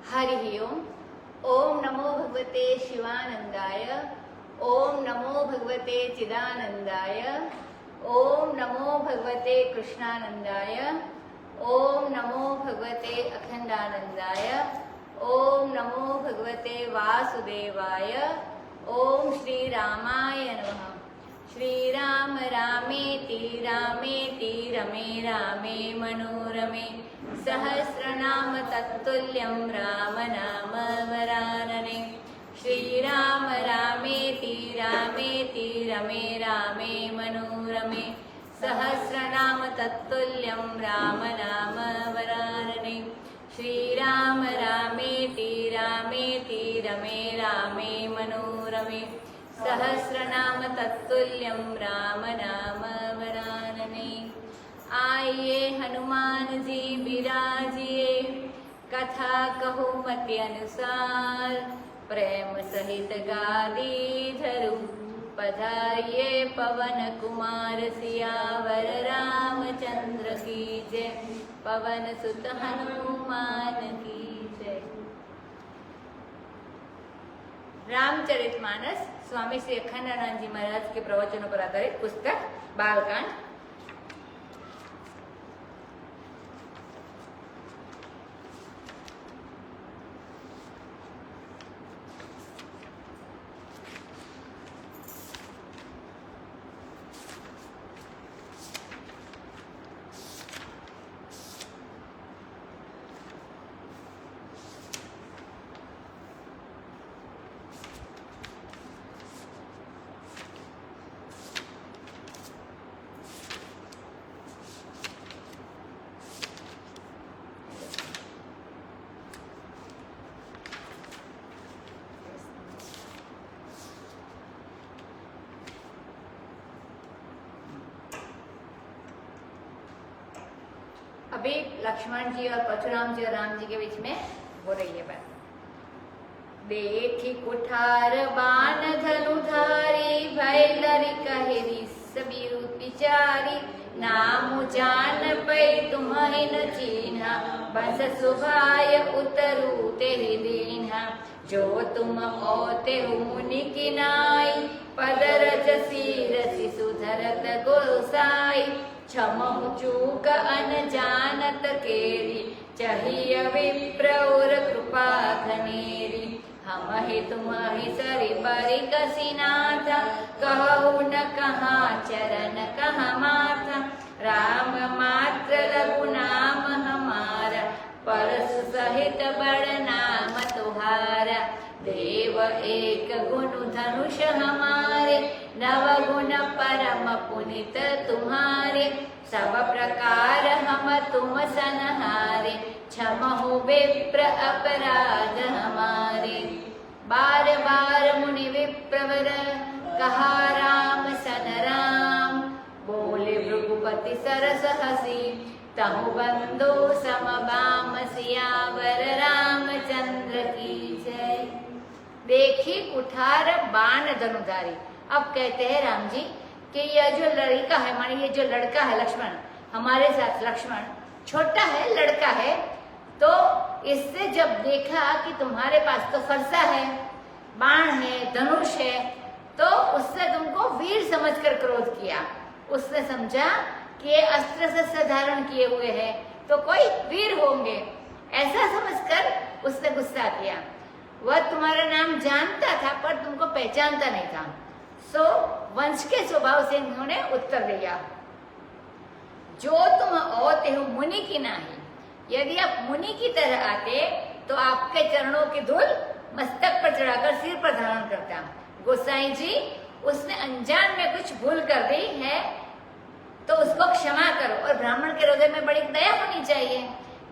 हरि ओम। ओम नमो भगवते शिवानंदाय। ओम नमो भगवते चिदानंदाय। ओम नमो भगवते कृष्णानंदाय। ओम नमो भगवते अखंडानंदाय। ओम नमो भगवते वासुदेवाय। ओम श्री रामाय नमः। श्रीराम रामेति रामेति रमे रामे मनोरमे सहस्रनाम तत्तुल्यं राम नाम वरानने। श्रीराम रामेति रामेति रमे रामे मनोरमे सहस्रनाम तत्तुल्यं राम नाम वरानने। श्रीराम रामेति रामेति रमे रामे मनोरमे सहस्रनाम तत्तुल्यं राम नाम वरानने। आइए हनुमान जी विराजिए, कथा कहो मति अनुसार। प्रेम सहित गादी धरू, पधारिए पवन कुमार सियावर रामचंद्र की जय। पवन सुत हनुमान की जय। रामचरितमानस स्वामी श्री अखंडानंद जी महाराज के प्रवचनों पर आधारित पुस्तक बालकांड। अभी लक्ष्मण जी और परशुराम जी और राम जी के बीच में हो रही है बात। देखी कुठार बाण धनुधारी, भय लरि कहेरी सबीरु बिचारी। नाम जान पै तुम्हें न चीन्हा, बस सुभाय उतरू तेहि दीन्हा। जो तुम ओते हो मुनि की नाई, पद रजसी रसी सुधरत गोसाई। क्षमहु चूक अनजानत केरी, चाहिए विप्र और कृपा घनेरी। हम ही तुम्हि सरि बरि कसी नाथा, कहु न कहाँ चरण कहाँ माथा। राम मात्र लघु नाम हमारा, परसु सहित बड़ नाम तुहारा। देव एक गुण धनुष हमारे, नव गुण परम पुनित तुम्हारे। सब प्रकार हम तुम सनहारे, क्षमहु विप्र अपराध हमारे। बार बार मुनि विप्रवर, कहा राम सन राम। बोले भृगुपति सरस हसी, तहु बंधु सम बाम सियावर रामचंद्र की जय। देखी कुठार बाण धनुधारी। अब कहते हैं राम जी कि यह जो लड़का है, माने ये जो लड़का है लक्ष्मण, हमारे साथ लक्ष्मण छोटा है, लड़का है, तो इससे जब देखा कि तुम्हारे पास तो फरसा है, बाण है, धनुष है, तो उससे तुमको वीर समझकर क्रोध किया। उसने समझा कि ये अस्त्र शस्त्र धारण किए हुए हैं तो कोई वीर होंगे, ऐसा समझकर उसने गुस्सा किया। वह तुम्हारा नाम जानता था पर तुमको पहचानता नहीं था, सो वंश के स्वभाव से उन्होंने उत्तर दिया। जो तुम ओते हो मुनि की नाही, यदि आप मुनि की तरह आते तो आपके चरणों की धूल मस्तक पर चढ़ाकर सिर पर धारण करता। गोसाई जी, उसने अनजान में कुछ भूल कर दी है तो उसको क्षमा करो, और ब्राह्मण के हृदय में बड़ी दया होनी चाहिए।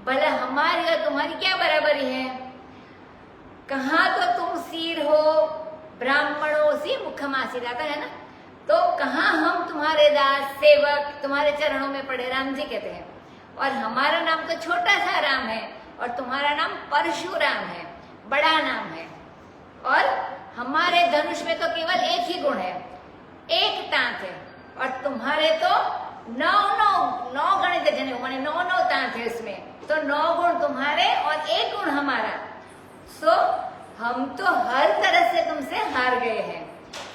भला हमारी और तुम्हारी क्या बराबरी है? कहाँ तो तुम सिर हो, ब्राह्मणों से मुखमासी लाता है ना, तो कहाँ हम तुम्हारे दास सेवक तुम्हारे चरणों में पड़े, राम जी कहते हैं। और हमारा नाम तो छोटा सा राम है और तुम्हारा नाम परशुराम है, बड़ा नाम है। और हमारे धनुष में तो केवल एक ही गुण है, एक तांत है, और तुम्हारे तो नौ गणित जने माने 9 तांत है इसमें, तो 9 गुण तुम्हारे और 1 गुण हमारा। सो हम तो हर तरह से तुमसे हार गए हैं।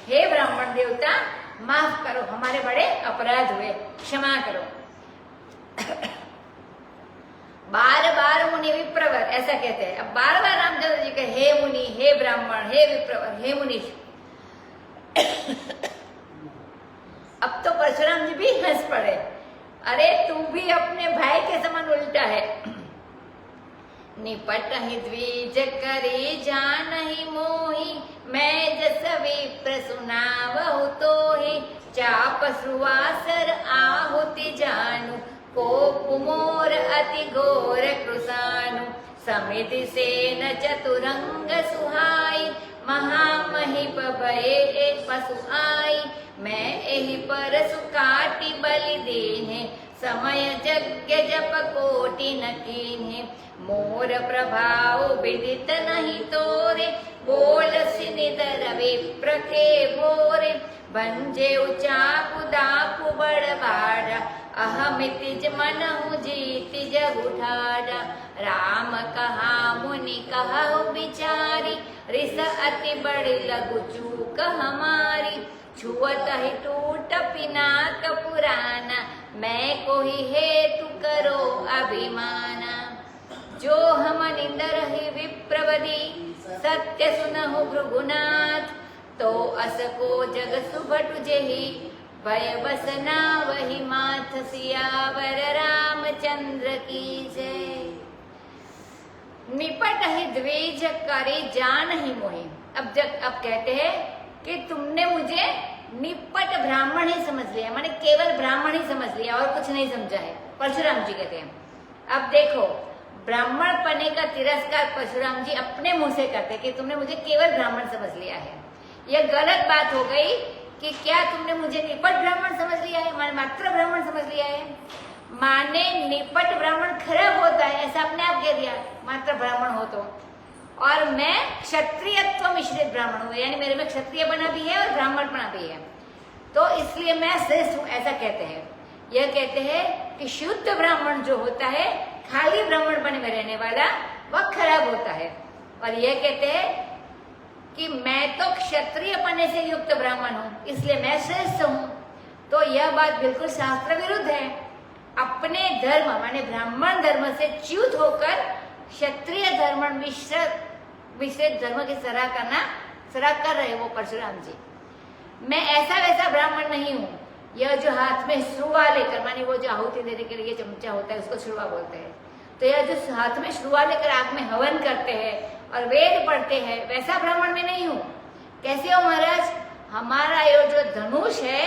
हे ब्राह्मण देवता, माफ करो, हमारे बड़े अपराध हुए, क्षमा करो। बार बार मुनि विप्रवर ऐसा कहते हैं। अब बार बार रामचंद्र जी कहे हे मुनि, हे ब्राह्मण, हे विप्रवर, हे मुनि। अब तो परशुराम जी भी हंस पड़े। अरे तू भी अपने भाई के समान उल्टा है। निपट ही द्विज करे जान ही मोही, मैं जस विप्र सुनावहु तोहि। चाप सुवासर आहुति जानू, कोप मोर अति घोर कृसानु। समिति सेन चतुरंग सुहाई, महामहिप भये पशु आई। मैं एहि परसु काटि बलि दीन्हे, समय यज्ञ जप कोटि न कीन्हे। मोर प्रभाव विदित नहीं तोरे, बोलसि निदर विप्र के बोरे। भंजे चाकु दाकु बड़ बाड़ा, अहमिति मनहु जीति जग उठाड़ा। राम कहा मुनि कहु बिचारी, रिस अति बड़ी लघु चूक हमारी। छुअत ही टूट पिनाक पुराना, मैं कोई हेतु करो अभिमाना। जो हम निंदर ही विप्रवदी, सत्य सुनहु भृगुनाथ। तो अस को जग सुभट जेहि, भय बसना वही माथ। सियावर रामचंद्र की जय। निपट ही द्विज करे जान ही मोहि। अब कहते हैं कि तुमने मुझे निपट ब्राह्मण ही समझ लिया, माने केवल ब्राह्मण ही समझ लिया और कुछ नहीं समझा है। परशुराम जी कहते हैं। अब देखो, ब्राह्मण पने का तिरस्कार परशुराम जी अपने मुंह से करते कि तुमने मुझे केवल ब्राह्मण समझ लिया है। यह गलत बात हो गई कि क्या तुमने मुझे निपट ब्राह्मण समझ लिया है, माने मात्र ब्राह्मण समझ लिया है। माने निपट ब्राह्मण खराब होता है ऐसा अपने आप कह दिया, मात्र ब्राह्मण हो तो। और मैं क्षत्रियत्व मिश्रित ब्राह्मण हूँ, यानी मेरे में क्षत्रिय बना भी है और ब्राह्मण बना भी है, तो इसलिए मैं श्रेष्ठ हूँ ऐसा कहते हैं। यह कहते हैं कि शुद्ध ब्राह्मण जो होता है, खाली ब्राह्मण बने में रहने वाला, वह खराब होता है। और यह कहते हैं कि मैं तो क्षत्रिय पने से युक्त ब्राह्मण हूँ, इसलिए मैं श्रेष्ठ हूँ। तो यह बात बिल्कुल शास्त्र विरुद्ध है। अपने धर्म माने ब्राह्मण धर्म से च्युत होकर क्षत्रिय धर्म मिश्रित धर्म की सराह कर रहे वो परशुराम जी। मैं ऐसा वैसा ब्राह्मण नहीं हूँ। यह जो हाथ में श्रुआ लेकर, माने वो जो आहुति देने के लिए चमचा होता है उसको श्रुआ बोलते हैं, तो यह जो हाथ में श्रुआ लेकर आग में हवन करते हैं और वेद पढ़ते हैं, वैसा ब्राह्मण में नहीं हूँ। कैसे हो महाराज? हमारा ये जो धनुष है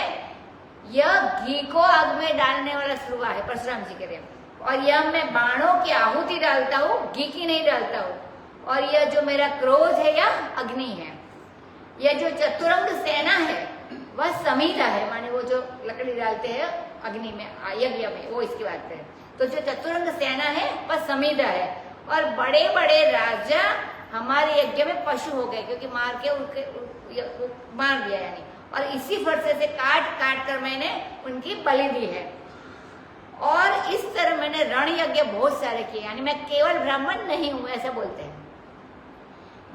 यह घी को आग में डालने वाला श्रुआ है, परशुराम जी कह रहे हैं। और यह मैं बाणों की आहुति डालता हूँ, घी की नहीं डालता हूँ। और यह जो मेरा क्रोध है यह अग्नि है। यह जो चतुरंग सेना है वह समीधा है, माने वो जो लकड़ी डालते हैं अग्नि में यज्ञ में, वो इसकी बात है। तो जो चतुरंग सेना है वह समीधा है। और बड़े बड़े राजा हमारे यज्ञ में पशु हो गए, क्योंकि मार के उनके मार दिया यानी, और इसी फरसे से काट काट कर मैंने उनकी बलि दी है। और इस तरह मैंने रण यज्ञ बहुत सारे किए, यानी मैं केवल ब्राह्मण नहीं हूं ऐसा बोलते हैं।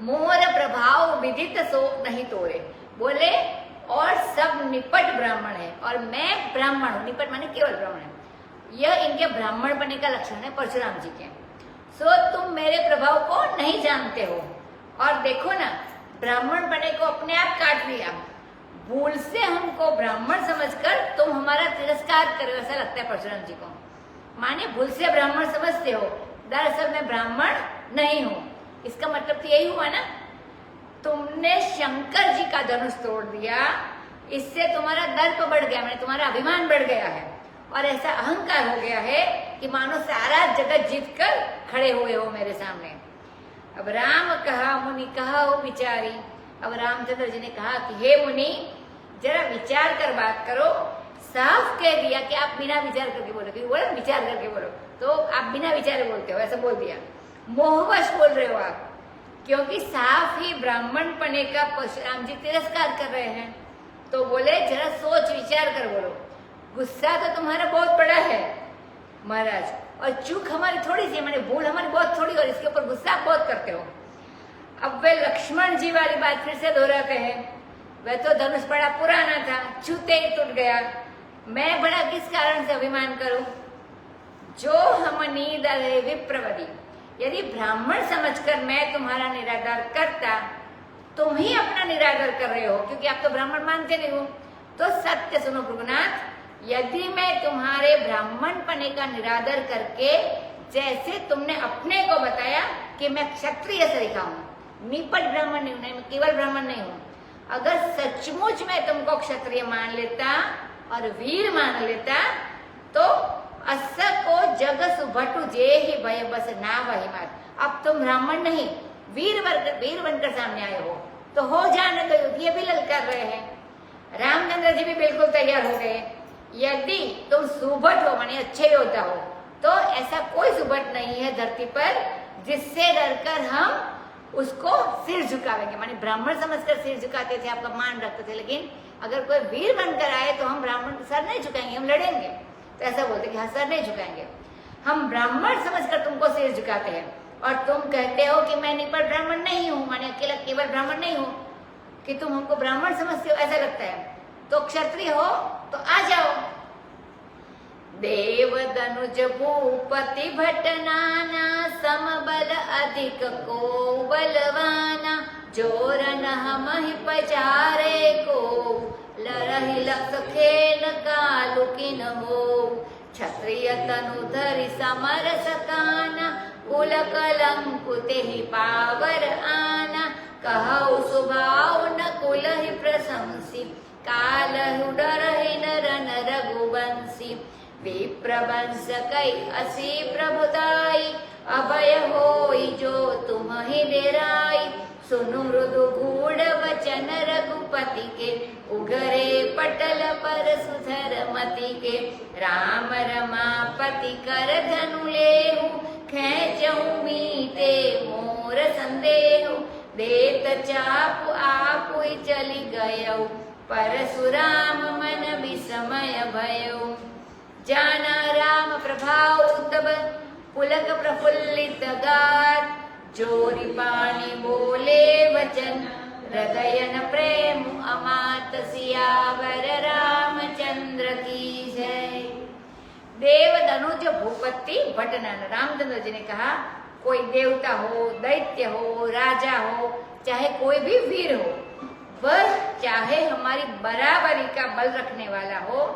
मोर प्रभाव विदित सो नहीं तोरे, बोले और सब निपट ब्राह्मण है और मैं ब्राह्मण हूं। निपट माने केवल ब्राह्मण है। यह इनके ब्राह्मण बनने का लक्षण है परशुराम जी के। सो तुम मेरे प्रभाव को नहीं जानते हो। और देखो ना, ब्राह्मण बने को अपने आप काट लिया। भूल से हमको ब्राह्मण समझकर तुम हमारा तिरस्कार करो, ऐसा लगता है परशुराम जी को। माने भूल से ब्राह्मण समझते हो, दरअसल मैं ब्राह्मण नहीं हूं। इसका मतलब तो यही हुआ ना, तुमने शंकर जी का धनुष तोड़ दिया, इससे तुम्हारा दर्प बढ़ गया, मैंने तुम्हारा अभिमान बढ़ गया है और ऐसा अहंकार हो गया है कि मानो सारा जगत जीत कर खड़े हुए हो मेरे सामने। अब राम कहा मुनि कहा हो विचारी। अब रामचंद्र जी ने कहा कि हे मुनि, जरा विचार कर बात करो। साफ कह दिया कि आप बिना विचार करके बोलो, क्योंकि बोला विचार करके बोलो, तो आप बिना विचार बोलते हो, ऐसा बोल दिया। मोहवश बोल रहे हो आप, क्योंकि साफ ही ब्राह्मण पने का परशुराम जी तिरस्कार कर रहे हैं। तो बोले जरा सोच विचार कर बोलो। गुस्सा तो तुम्हारा बहुत बड़ा है महाराज, और चूक हमारी थोड़ी सी, मैंने भूल हमारी बहुत थोड़ी, और इसके ऊपर गुस्सा आप बहुत करते हो। अब वे लक्ष्मण जी वाली बात फिर से दोहराते हैं। वह तो धनुष बड़ा पुराना था, छूते ही टूट गया। मैं बड़ा किस कारण से अभिमान करूं? जो हम नीदरे विप्रवदी, यदि ब्राह्मण समझकर मैं तुम्हारा निरादर करता, तुम ही अपना निरादर कर रहे हो क्योंकि आप तो ब्राह्मण मानते नहीं हो। तो सत्य सुनो भृगुनाथ, यदि मैं तुम्हारे ब्राह्मण पने का निरादर करके, जैसे तुमने अपने को बताया कि मैं क्षत्रिय से लिखा हूं, निपट ब्राह्मण नहीं हूं, मैं केवल ब्राह्मण नहीं हूं, अगर सचमुच मैं तुमको क्षत्रिय मान लेता और वीर मान लेता, तो अस को जग सुभटु जे ही भय बस ना वही मात। अब तुम ब्राह्मण नहीं वीर बनकर सामने आए हो, तो हो जाने दो। ये भी ललकार रहे हैं। रामचंद्र जी भी बिल्कुल तैयार हो गए। यदि तुम सुभट हो, माने अच्छे योद्धा हो, तो ऐसा कोई सुभट नहीं है धरती पर जिससे डरकर हम उसको सिर झुकावेंगे। माने ब्राह्मण समझकर सिर झुकाते थे, आपका मान रखते थे, लेकिन अगर कोई वीर बनकर आए तो हम ब्राह्मण का सर नहीं झुकाएंगे, हम लड़ेंगे। तो ऐसा बोलते कि हाँ, सर नहीं झुकाएंगे। हम ब्राह्मण समझकर तुमको सिर झुकाते हैं और तुम कहते हो कि मैं निपट ब्राह्मण नहीं हूं, माने अकेला केवल ब्राह्मण नहीं हूं, कि तुम हमको ब्राह्मण समझते हो, ऐसा लगता है। तो क्षत्रिय हो तो आ जाओ। देव दनुज भूपति भट नाना, समबल अधिक को बलवाना, जोर नहमहि पचारे को, लरहि लख खेल कालु किन हो, क्षत्रिय तनु धरि समर सकाना, कुल कलंकुते ही पावर आना, कहु स्वभाव न कुल ही प्रशंसी, कालहु डरहि नर रघुवंशी, विप्रवंश कई असी प्रभुताई, अभय होई जो तुम ही डेराई, सुनु मृदु गूढ़ वचन रघुपति के, उघरे पटल पर सुधर मति के, राम रमापति कर धनु लेहु, खेचहु मीते मोर संदेहु, देत चाप आपु चली गयौ, परशुराम मन विस्मय भयौ, जाना राम प्रभाव तब पुलक प्रफुल्लित गात, जोरी पानी बोले वचन हृदय न प्रेम अमात, सियावर रामचंद्र की जय। देव धनुज भूपति भटनान, रामचंद्र जी ने कहा कोई देवता हो, दैत्य हो, राजा हो, चाहे कोई भी वीर हो, वह चाहे हमारी बराबरी का बल रखने वाला हो,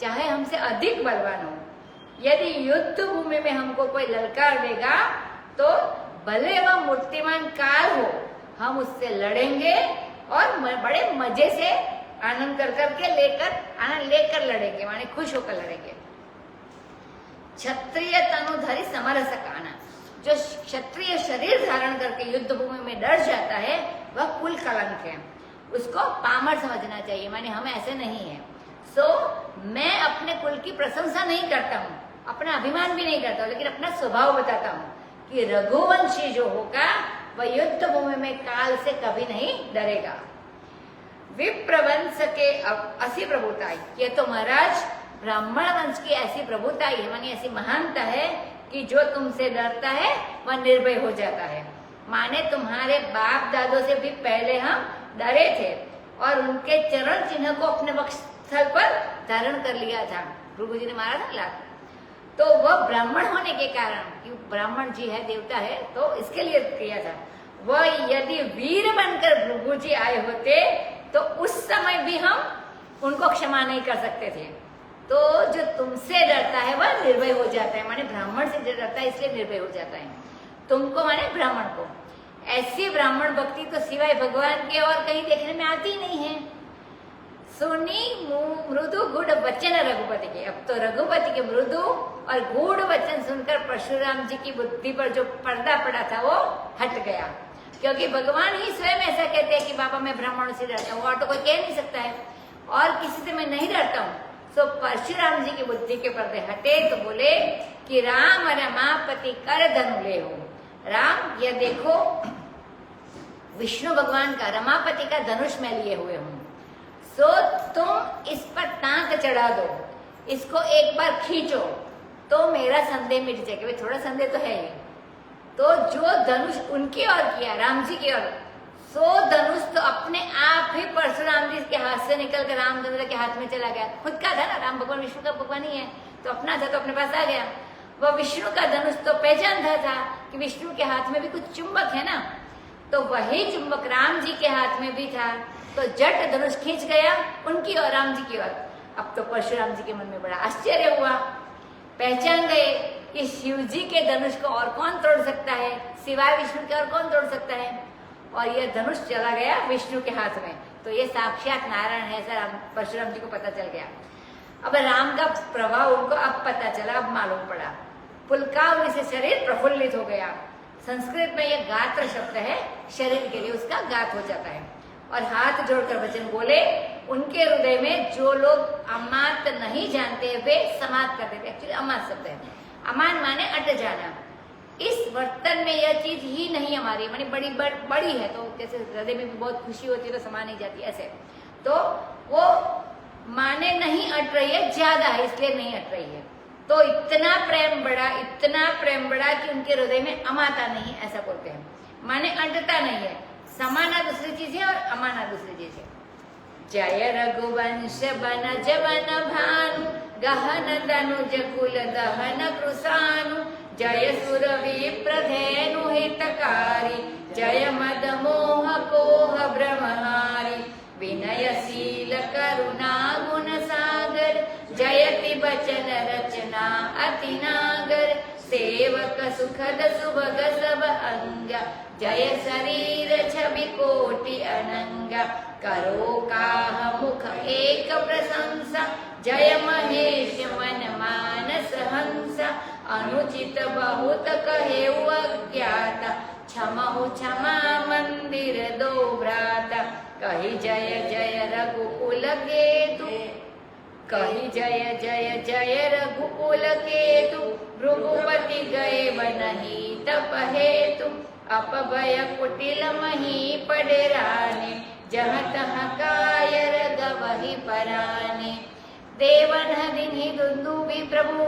चाहे हमसे अधिक बलवान हो, यदि युद्ध भूमि में हमको कोई ललकार देगा तो भले वह मूर्तिमान काल हो, हम उससे लड़ेंगे और बड़े मजे से आनंद कर करके आनंद लेकर लड़ेंगे, माने खुश होकर लड़ेंगे। क्षत्रिय तनुधरि समर सकाना, जो क्षत्रिय शरीर धारण करके युद्ध भूमि में डर जाता है वह कुल कलंक है, उसको पामर समझना चाहिए, माने हम ऐसे नहीं है। मैं अपने कुल की प्रशंसा नहीं करता हूँ, अपना अभिमान भी नहीं करता हूँ, लेकिन अपना स्वभाव बताता हूँ कि रघुवंशी जो होगा वह युद्ध भूमि में काल से कभी नहीं डरेगा। विप्रवंश के असी प्रभुताई, ये तो महाराज ब्राह्मण वंश की ऐसी प्रभुताई है, मानी ऐसी महानता है कि जो तुमसे डरता है वह निर्भय हो जाता है। माने तुम्हारे बाप दादों से भी पहले हम डरे थे और उनके चरण चिन्ह को अपने वक्षस्थल पर धारण कर लिया था, प्रभु जी ने मारा था लात। तो वह ब्राह्मण होने के कारण, कि ब्राह्मण जी है, देवता है, तो इसके लिए किया था। वह यदि वीर बनकर प्रभु जी आए होते तो उस समय भी हम उनको क्षमा नहीं कर सकते थे। तो जो तुमसे डरता है वह निर्भय हो जाता है, माने ब्राह्मण से डरता है इसलिए निर्भय हो जाता है। तुमको माने ब्राह्मण को, ऐसी ब्राह्मण भक्ति तो सिवाय भगवान के और कहीं देखने में आती नहीं है। सुनी मृदु गुड़ वचन रघुपति के, अब तो रघुपति के मृदु और गूढ़ वचन सुनकर परशुराम जी की बुद्धि पर जो पर्दा पड़ा था वो हट गया, क्योंकि भगवान ही स्वयं ऐसा कहते हैं कि बाबा मैं ब्राह्मणों से डरता हूँ, और तो कोई कह नहीं सकता है, और किसी से मैं नहीं डरता हूँ। सो परशुराम जी की बुद्धि के पर्दे हटे तो बोले कि राम रमापति कर धनु ले हो। राम, यह देखो विष्णु भगवान का, रमापति का धनुष मैं लिए हुए हूँ, सो तुम इस पर ताक चढ़ा दो, इसको एक बार खींचो तो मेरा संदेह मिट जाएगा। थोड़ा संदेह तो है ही, तो जो धनुष उनकी ओर किया, राम जी की ओर, सो धनुष तो अपने आप ही परशुराम जी के हाथ से निकल कर रामचंद्र के हाथ में चला गया। खुद का था ना, राम भगवान विष्णु का भगवान ही है, तो अपना था तो अपने पास आ गया। वह विष्णु का धनुष तो पहचानता था कि विष्णु के हाथ में भी कुछ चुंबक है ना, तो वही चुंबक राम जी के हाथ में भी था, तो जट धनुष खींच गया उनकी और राम जी की ओर। अब तो परशुराम जी के मन में बड़ा आश्चर्य हुआ, पहचान गए कि शिव जी के धनुष को और कौन तोड़ सकता है, सिवाय विष्णु के और कौन तोड़ सकता है। और यह धनुष चला गया विष्णु के हाथ में, तो ये साक्षात नारायण है, ऐसा परशुराम जी को पता चल गया। अब राम का प्रभाव उनको अब पता चला, अब मालूम पड़ा। पुलकावली से शरीर प्रफुल्लित हो गया। संस्कृत में यह गात्र शब्द है, शरीर के लिए उसका गात हो जाता है। और हाथ जोड़कर वचन बोले, उनके हृदय में जो लोग अमात नहीं जानते वे समात कर देते। एक्चुअली अमात शब्द है, अमान माने अट जाना। इस वर्तन में यह चीज ही नहीं हमारी, मानी बड़ी है, तो जैसे हृदय में भी बहुत खुशी होती है तो समा नहीं जाती, ऐसे तो वो माने नहीं अट रही है, ज्यादा है इसलिए नहीं अट रही है। तो इतना प्रेम बढ़ा कि उनके हृदय में अमाता नहीं, ऐसा बोलते हैं। माने अटता नहीं है, समाना दूसरी चीज है और अमाना दूसरी चीज है। जय रघुवंश बन जवन भानु, गहन तनुज कुल दहन कृसानु, जय सुर विप्र धेनु हितकारी, जय मद मोह कोह ब्रह्महारी, विनयशील करुणा गुण सागर, जयति बचन रचना अति नागर, सेवक सुखद सुभग सब अंग, जय शरीर छवि कोटि अनंग, करो काह मुख एक प्रशंसा, जय महेश मन मानस हंस, अनुचित बहुत कहेउ अज्ञाता, क्षमहु क्षमा मंदिर दो भ्राता, कही जय जय रघुकुल केतु, कही जय जय जय रघुकुल केतु, भृगुपति गए बनहि तप हेतु, अपभय कुटिल मही पडराने, जहाँ तहाँ कायर गवहि पराने, देवन दिन्हि दुंदुभि प्रभु,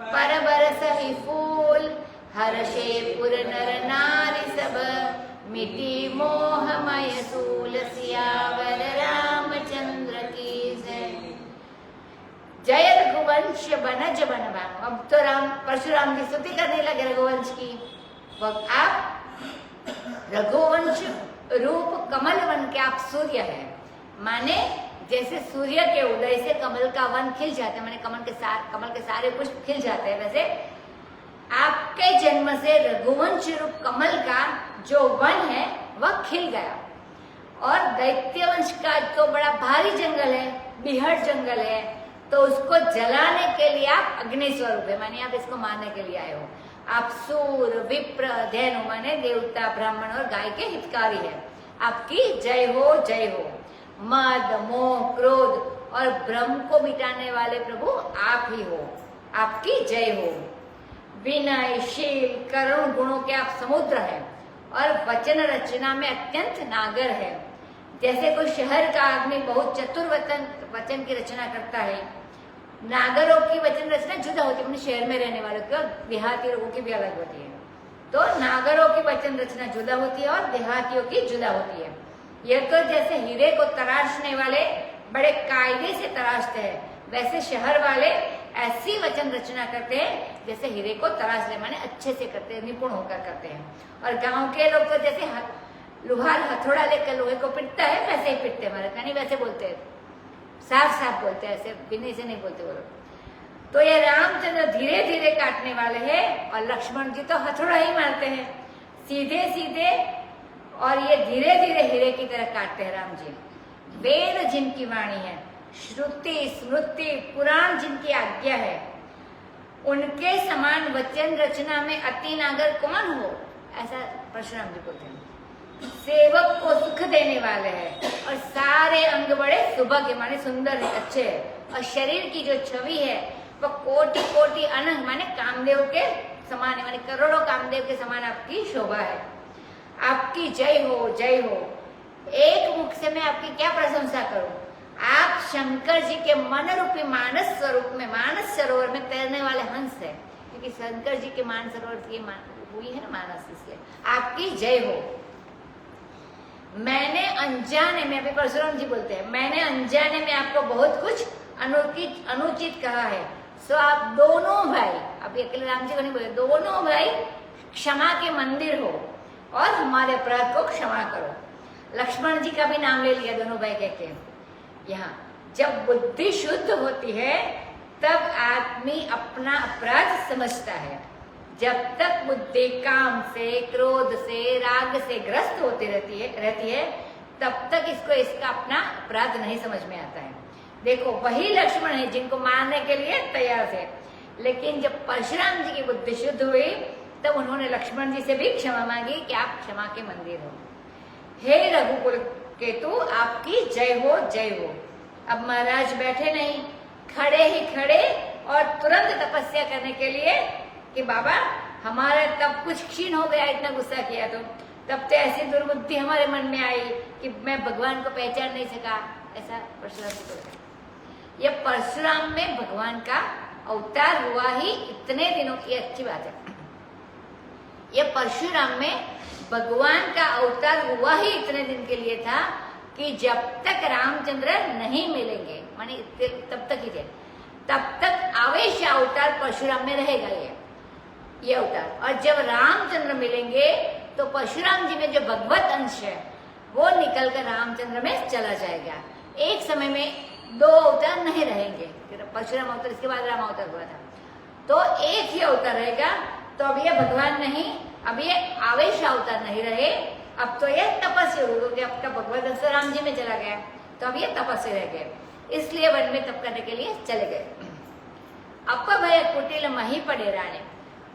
पर बरसहि फूल, हर्षे पुर नर नारी सब, मिटी मोहमय सूल, सियावर रामचंद्र की जय। जय रघुवंश बनज बन भानु। अब तो परशुराम की स्तुति करने लगे रघुवंश की। आप रघुवंश रूप कमल वन के आप सूर्य है, माने जैसे सूर्य के उदय से कमल का वन खिल जाता है, माने कमल के सारे पुष्प खिल जाते हैं, वैसे आपके जन्म से रघुवंश रूप कमल का जो वन है वह खिल गया। और दैत्यवंश का तो बड़ा भारी जंगल है, बिहड़ जंगल है, तो उसको जलाने के लिए आप अग्नि स्वरूप है, माने आप इसको मारने के लिए आए हो। आप सूर विप्र धेनु माने देवता ब्राह्मण और गाय के हितकारी है। आपकी जय हो जय हो। मद मोह क्रोध और भ्रम को मिटाने वाले प्रभु आप ही हो, आपकी जय हो। विनय शील करुण गुणों के आप समुद्र हैं और वचन रचना में अत्यंत नागर है। जैसे कोई शहर का आदमी बहुत चतुर वचन की रचना करता है, नागरों की वचन रचना जुदा होती है, अपने शहर में रहने वालों की और देहाती लोगों की भी अलग होती है। तो नागरों की वचन रचना जुदा होती है और देहातियों की जुदा होती है। यह तो जैसे हीरे को तराशने वाले बड़े कायदे से तराशते हैं, वैसे शहर वाले ऐसी वचन रचना करते हैं जैसे हीरे को तराश ले, माने अच्छे से करते हैं, निपुण होकर करते हैं। और गांव के लोग तो जैसे लोहार हथौड़ा लेकर लोहे को पिटता है वैसे ही पिटते हैं, महाराज नहीं वैसे बोलते हैं, साफ साफ बोलते हैं, ऐसे बिना से नहीं बोलते वो लोग। तो ये रामचंद्र धीरे धीरे काटने वाले हैं और लक्ष्मण जी तो हथौड़ा ही मारते हैं सीधे सीधे, और ये धीरे धीरे हीरे की तरह काटते हैं राम जी। वेद जिनकी वाणी है, श्रुति स्मृति पुराण जिनकी आज्ञा है, उनके समान वचन रचना में अति नागर कौन हो, ऐसा परशुराम जी बोलते हैं। सेवक को सुख देने वाले हैं और सारे अंग बड़े सुभग माने सुंदर है, अच्छे है। और शरीर की जो छवि है वह कोटि कोटि अनंग माने कामदेव के समान है, माने करोड़ों कामदेव के समान आपकी शोभा है। आपकी जय हो जय हो। एक मुख से मैं आपकी क्या प्रशंसा करूं। आप शंकर जी के मन रूपी मानस स्वरूप में, मानस सरोवर में तैरने वाले हंस है, क्योंकि शंकर जी के मान सरोवर के हुई है ना मानस, इसलिए आपकी जय हो। मैंने अनजाने में, अभी परशुराम जी बोलते हैं, मैंने अनजाने में आपको बहुत कुछ अनुचित कहा है, सो आप दोनों भाई, अभी अकेले राम जी को नहीं बोले, दोनों भाई क्षमा के मंदिर हो और हमारे अपराध को क्षमा करो। लक्ष्मण जी का भी नाम ले लिया दोनों भाई कह के। यहाँ जब बुद्धि शुद्ध होती है तब आदमी अपना अपराध समझता है। जब तक बुद्धि काम से, क्रोध से, राग से ग्रस्त होती रहती है तब तक इसको इसका अपना अपराध नहीं समझ में आता है। देखो वही लक्ष्मण है जिनको मारने के लिए तैयार थे, लेकिन जब परशुराम जी की बुद्धि शुद्ध हुई तब उन्होंने लक्ष्मण जी से भी क्षमा मांगी कि आप क्षमा के मंदिर हो। हे रघुकुल केतु आपकी जय हो, जय हो। अब महाराज बैठे नहीं, खड़े ही खड़े और तुरंत तपस्या करने के लिए कि बाबा हमारा तब कुछ क्षीण हो गया, इतना गुस्सा किया तो तब तो ऐसी दुर्बुद्धि हमारे मन में आई कि मैं भगवान को पहचान नहीं सका। ऐसा परशुराम जी को, ये परशुराम में भगवान का अवतार हुआ ही इतने दिनों की, अच्छी बात है। ये परशुराम में भगवान का अवतार हुआ ही इतने दिन के लिए था कि जब तक रामचंद्र नहीं मिलेंगे, माने तब तक ही थे, तब तक आवेश अवतार परशुराम में रहेगा ये अवतार। और जब रामचंद्र मिलेंगे तो परशुराम जी में जो भगवत अंश है वो निकलकर रामचंद्र में चला जाएगा। एक समय में दो अवतार नहीं रहेंगे, परशुराम अवतार इसके बाद राम अवतार हुआ था, तो एक ही अवतार रहेगा। तो अब ये भगवान नहीं, अब ये आवेश अवतार नहीं रहे, अब तो ये तपस्या हो गया, आपका भगवत अंश राम जी में चला गया, तो अब ये तपस्या रह गए, इसलिए वन में तप करने के लिए चले गए। अब भय कुटिल मही पड़े राणे,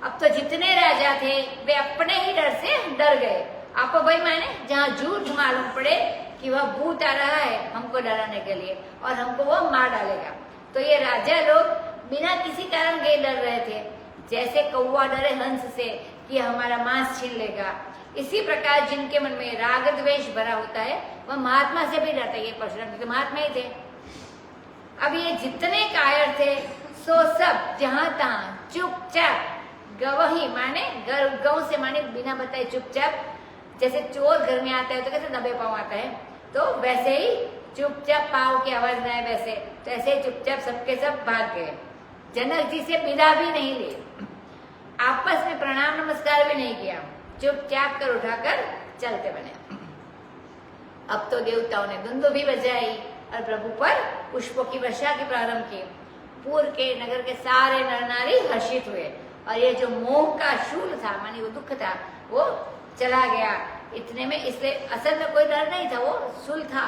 अब तो जितने राजा थे वे अपने ही डर से डर गए। आप भाई माने जहाँ झूठ मालूम पड़े कि वह भूत आ रहा है हमको डराने के लिए और हमको वह मार डालेगा, तो ये राजा लोग बिना किसी कारण के डर रहे थे। जैसे कौवा डरे हंस से कि हमारा मांस छीन लेगा, इसी प्रकार जिनके मन में राग द्वेष भरा होता है वह महात्मा से भी डरता है। ये परशुराम जी महात्मा ही थे। अब ये जितने कायर थे सो सब जहां तहां चुपचाप गवही माने गौ से माने बिना बताए चुपचाप, जैसे चोर घर में आता है तो कैसे दबे पाँव आता है, तो वैसे ही चुपचाप पाँव की आवाज न आए वैसे, तो ऐसे चुपचाप सबके सब भाग गए। जनक जी से विदा भी नहीं ली, आपस में प्रणाम नमस्कार भी नहीं किया, चुपचाप कर उठाकर चलते बने। अब तो देवताओं ने धुंधु भी बजाई और प्रभु पर पुष्पों की वर्षा की प्रारंभ की। पूर्व के नगर के सारे नर नारी हर्षित हुए और ये जो मोह का शूल था मानी वो दुख था वो चला गया। इतने में इसलिए असल में कोई डर नहीं था, वो शूल था,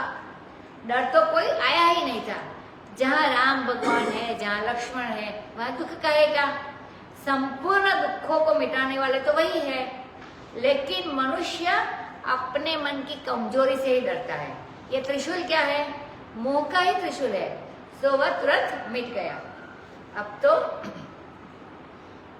डर तो कोई आया ही नहीं था। जहाँ राम भगवान है, जहाँ लक्ष्मण है, वहाँ दुख कहेगा। संपूर्ण दुखों को मिटाने वाले तो वही है, लेकिन मनुष्य अपने मन की कमजोरी से ही डरता है। ये त्रिशूल क्या है? मोह का ही त्रिशूल है, सो वह तुरंत मिट गया। अब तो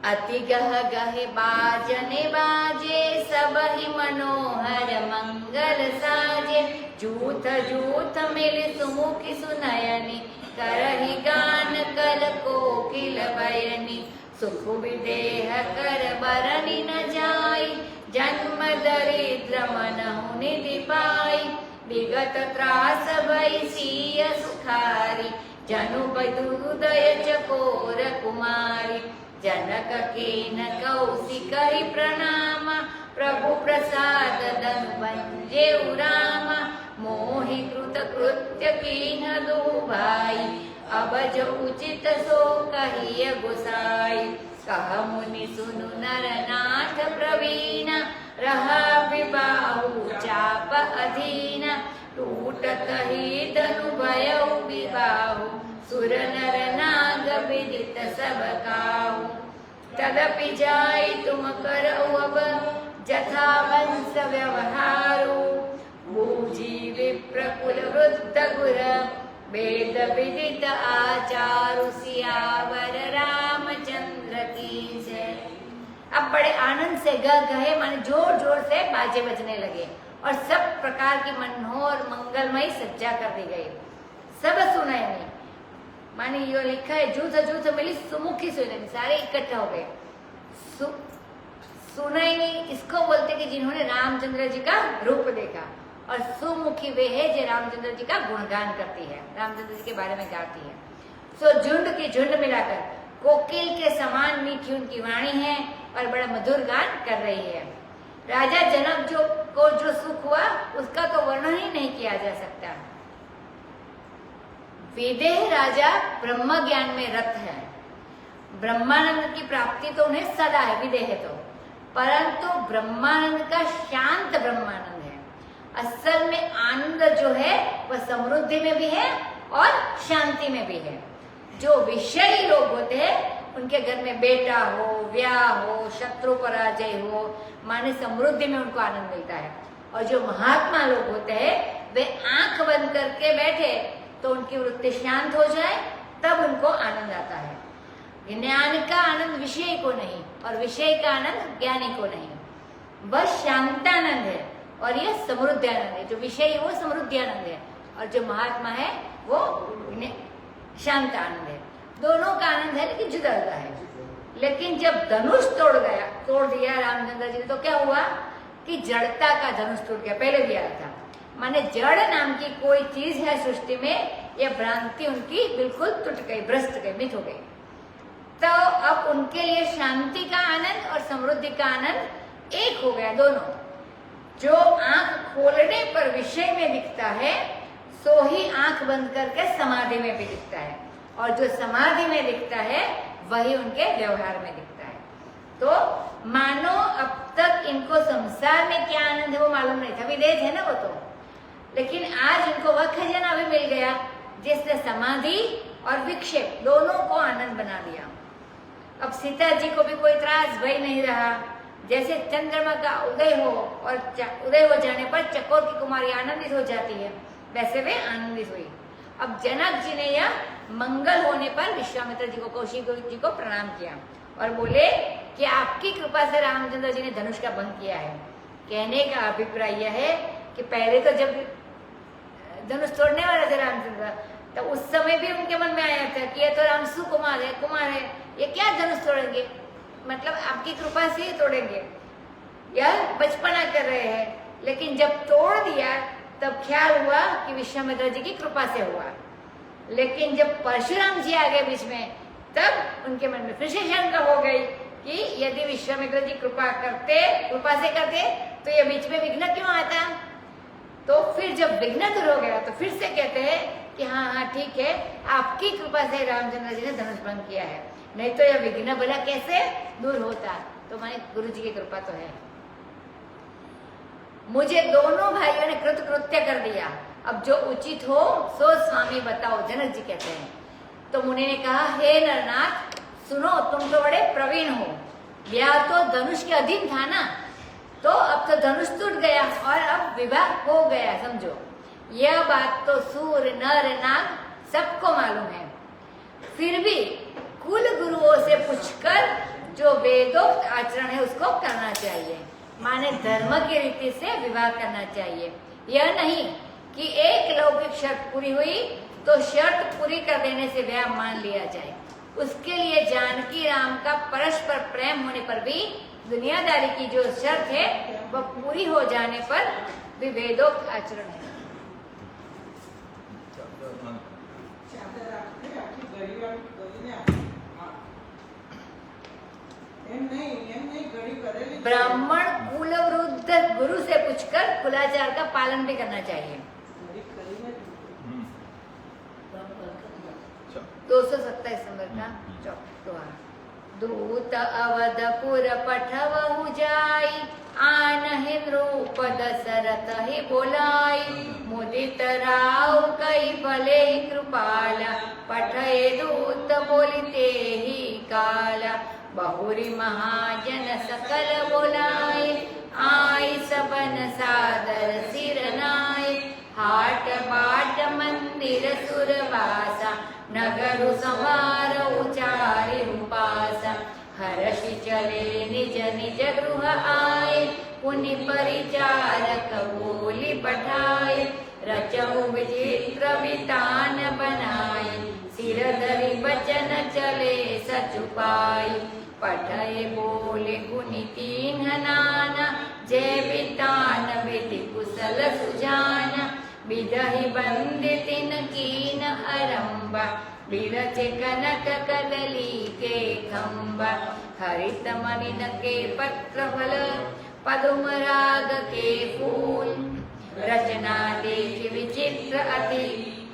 अति गह गहे बाजने बाजे, सब ही मनोहर मंगल साजे। जूथ जूथ मिल सुमुखी सुनयनी, करहि गान कल कोकिल बयनी। सुख विदेह कर बरनी न जाई, जन्म दरिद्र मनहु निधि पाई। विगत त्रास भई सिय सुखारी, जनु बदुदय चकोर कुमारी। जनक कीन कौशिक ही प्रणाम, प्रभु प्रसाद धनु भंजेउ राम। मोहि कृत कृत्य कीन दो भाई, अब जो उचित सो कहिय गोसाई। कह मुनि सुनु नर नाथ प्रवीण, रहा विबाहु चाप अधीन। टूटत ही धनु भयउ विबाहु, सुर नर नाग विदित सब काहू। तदपि जाई तुम करऊ अब, जथा वंश व्यवहारू। बूझी विप्र कुल वृद्ध गुर, वेद विदित आचारु। सियावर रामचंद्र की जय। अब बड़े आनंद से गह गहे माने जोर जोर से बाजे बजने लगे और सब प्रकार की मनोहर मंगलमयी सज्जा कर दी गई। सब सुनयनी मानी यो लिखा है, जूथ जूथ मिली सुमुखी सुनयनी, सारे इकट्ठा हो गए। सुना ही नहीं, इसको बोलते कि जिन्होंने रामचंद्र जी का रूप देखा। और सुमुखी वे है जो रामचंद्र जी का गुणगान करती है, रामचंद्र जी के बारे में गाती है। सो झुंड की झुंड मिलाकर कोकिल के समान मीठी उनकी वाणी है और बड़ा मधुर गान कर रही है। राजा जनक को जो सुख हुआ उसका तो वर्णन ही नहीं किया जा सकता। विदेह राजा ब्रह्म ज्ञान में रत है। ब्रह्मानंद की प्राप्ति तो उन्हें सदा है, विदेह तो, परंतु ब्रह्मानंद का शांत ब्रह्मानंद है। असल में आनंद जो है वह समृद्धि में भी है और शांति में भी है। जो विषयी लोग होते हैं उनके घर में बेटा हो, ब्याह हो, शत्रु पराजय हो, माने समृद्धि में उनको आनंद मिलता है। और जो महात्मा लोग होते हैं वे आंख बंद करके बैठे तो उनकी वृत्ति शांत हो जाए तब उनको आनंद आता है। ज्ञान का आनंद विषय को नहीं और विषय का आनंद ज्ञानी को नहीं, वह शांतानंद है और यह समृद्धि आनंद है। जो विषय है वो समृद्धि आनंद है और जो महात्मा है वो शांत आनंद है। दोनों का आनंद है लेकिन जुदा जुदा है। लेकिन जब धनुष तोड़ दिया रामचंद्र जी ने तो क्या हुआ कि जड़ता का धनुष टूट गया। पहले भी आया था, माने जड़ नाम की कोई चीज है सृष्टि में, यह भ्रांति उनकी बिल्कुल टूट गई, भ्रष्ट गई, मिथ हो गई। तो अब उनके लिए शांति का आनंद और समृद्धि का आनंद एक हो गया। दोनों जो आंख खोलने पर विषय में दिखता है सो ही आंख बंद करके समाधि में भी दिखता है, और जो समाधि में दिखता है वही उनके व्यवहार में दिखता है। तो मानो अब तक इनको संसार में क्या आनंद है वो मालूम नहीं था, विदेह है ना वो तो, लेकिन आज इनको वह खजाना भी मिल गया जिसने समाधि और विक्षेप दोनों को आनंद बना दिया। अब सीता जी को भी कोई त्रास भय नहीं रहा। जैसे चंद्रमा का उदय हो और उदय हो जाने पर चकोर की कुमारी आनंदित हो जाती है, वैसे वे आनंदित हुई। अब जनक जी ने यह मंगल होने पर विश्वामित्र जी को, कौशिक जी को प्रणाम किया और बोले कि आपकी कृपा से रामचंद्र जी ने धनुष का भंग किया है। कहने का अभिप्राय यह है कि पहले तो जब धनुष तोड़ने वाले थे रामचंद्र, तो उस समय भी उनके मन में आया था कि ये तो राम सुकुमार है, कुमार है, ये क्या धनुष तोड़ेंगे, मतलब आपकी कृपा से ही तोड़ेंगे, यह बचपना कर रहे हैं। लेकिन जब तोड़ दिया तब ख्याल हुआ कि विश्वामित्र जी की कृपा से हुआ। लेकिन जब परशुराम जी आ गए बीच में तब उनके मन में फिर से शंका हो गई कि यदि विश्वामित्र जी कृपा से करते तो ये बीच में विघ्न क्यों आता। तो फिर जब विघ्न दूर हो गया तो फिर से कहते हैं कि हाँ ठीक है, आपकी कृपा से रामचंद्र जी ने धनुष भंग किया है, नहीं तो यह विघ्न भला कैसे दूर होता। तो माने गुरु जी की कृपा तो है। मुझे दोनों भाइयों ने कृतकृत्य कर दिया, अब जो उचित हो सो स्वामी बताओ, जनक जी कहते हैं। तो मुनि ने कहा, हे नरनाथ सुनो, तुम तो बड़े प्रवीण हो, ब्याह तो धनुष के अधीन था ना, तो अब तो धनुष टूट गया और अब विवाह हो गया, समझो। यह बात तो सूर नर नाग सबको मालूम है, फिर भी कुल गुरुओं से पूछकर जो वेदोक्त आचरण है उसको करना चाहिए, माने धर्म की रीति से विवाह करना चाहिए। यह नहीं कि एक लौकिक शर्त पूरी हुई तो शर्त पूरी कर देने से विवाह मान लिया जाए। उसके लिए जानकी राम का परस्पर प्रेम होने पर भी दुनियादारी की जो शर्त है वह पूरी हो जाने पर भी वेदोक्त आचरण है। ब्राह्मण कुलवृद्ध गुरु से पूछकर कुलाचार का पालन भी करना चाहिए। 227 नंबर का चौथा। दूत अवधपुर पठवहु जाई, आनहि नृप दशरथ ही बोलाई। मुदित राव कई भले ही कृपाला, पठये दूत बोलिते ही काला। बहुरी महाजन सकल बोलाए, आई सबन सादर सिर नाय। हाट बाट मंदिर सुरवासा, नगर संवार उचारि उपासा। हर्षि चले निज निज गृह आए, पुनि परिचारक बोली पठाए। रचहु विचित्र वितान बनाए, सिर धरि बचन चले सचुपाई। पठय बोले गुनी तीन नाना, जय बितान विधि कुशल सुजाना, बिदहि बंदे तिन कीन अरंबा, बिरचे कनक कदली के खंबा, हरित मनिन के पत्र फल, पदुम राग के फूल, रचना देख विचित्र अति,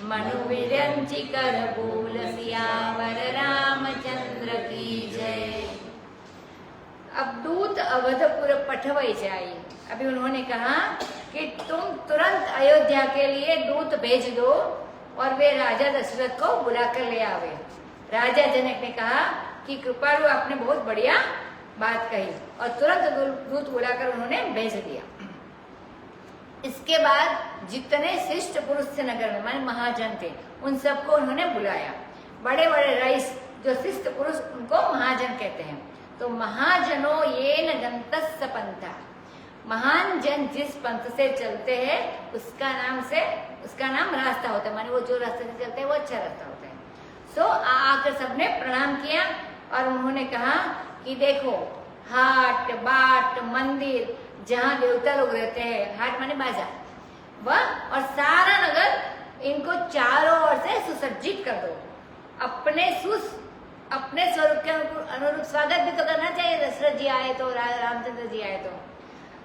मनु विरंचि कर भूल, सियावर रामचंद्र की जय। अब दूत अवधपुर पठवई जाई। अभी उन्होंने कहा कि तुम तुरंत अयोध्या के लिए दूत भेज दो और वे राजा दशरथ को बुलाकर ले आवे। राजा जनक ने कहा कि कृपालु आपने बहुत बढ़िया बात कही और तुरंत दूत बुलाकर उन्होंने भेज दिया। इसके बाद जितने शिष्ट पुरुष थे नगर में, माने महाजन थे, उन सबको उन्होंने बुलाया। बड़े बड़े रईस जो शिष्ट पुरुष, उनको महाजन कहते हैं। तो महाजनों ये न गंतस्स पंथा, महान जन जिस पंथ से चलते हैं उसका नाम रास्ता होता है, माने वो जो रास्ते से चलते हैं वो अच्छा रास्ता होता है। सो आकर सबने प्रणाम किया और उन्होंने कहा कि देखो, हाट बाट मंदिर जहाँ देवता लोग रहते हैं, हाट माने बाजार, वह और सारा नगर इनको चारों ओर से सुसज्जित कर दो। अपने स्वरूप के अनुरूप स्वागत भी तो करना चाहिए। दशरथ जी आए तो, रामचंद्र जी आए तो,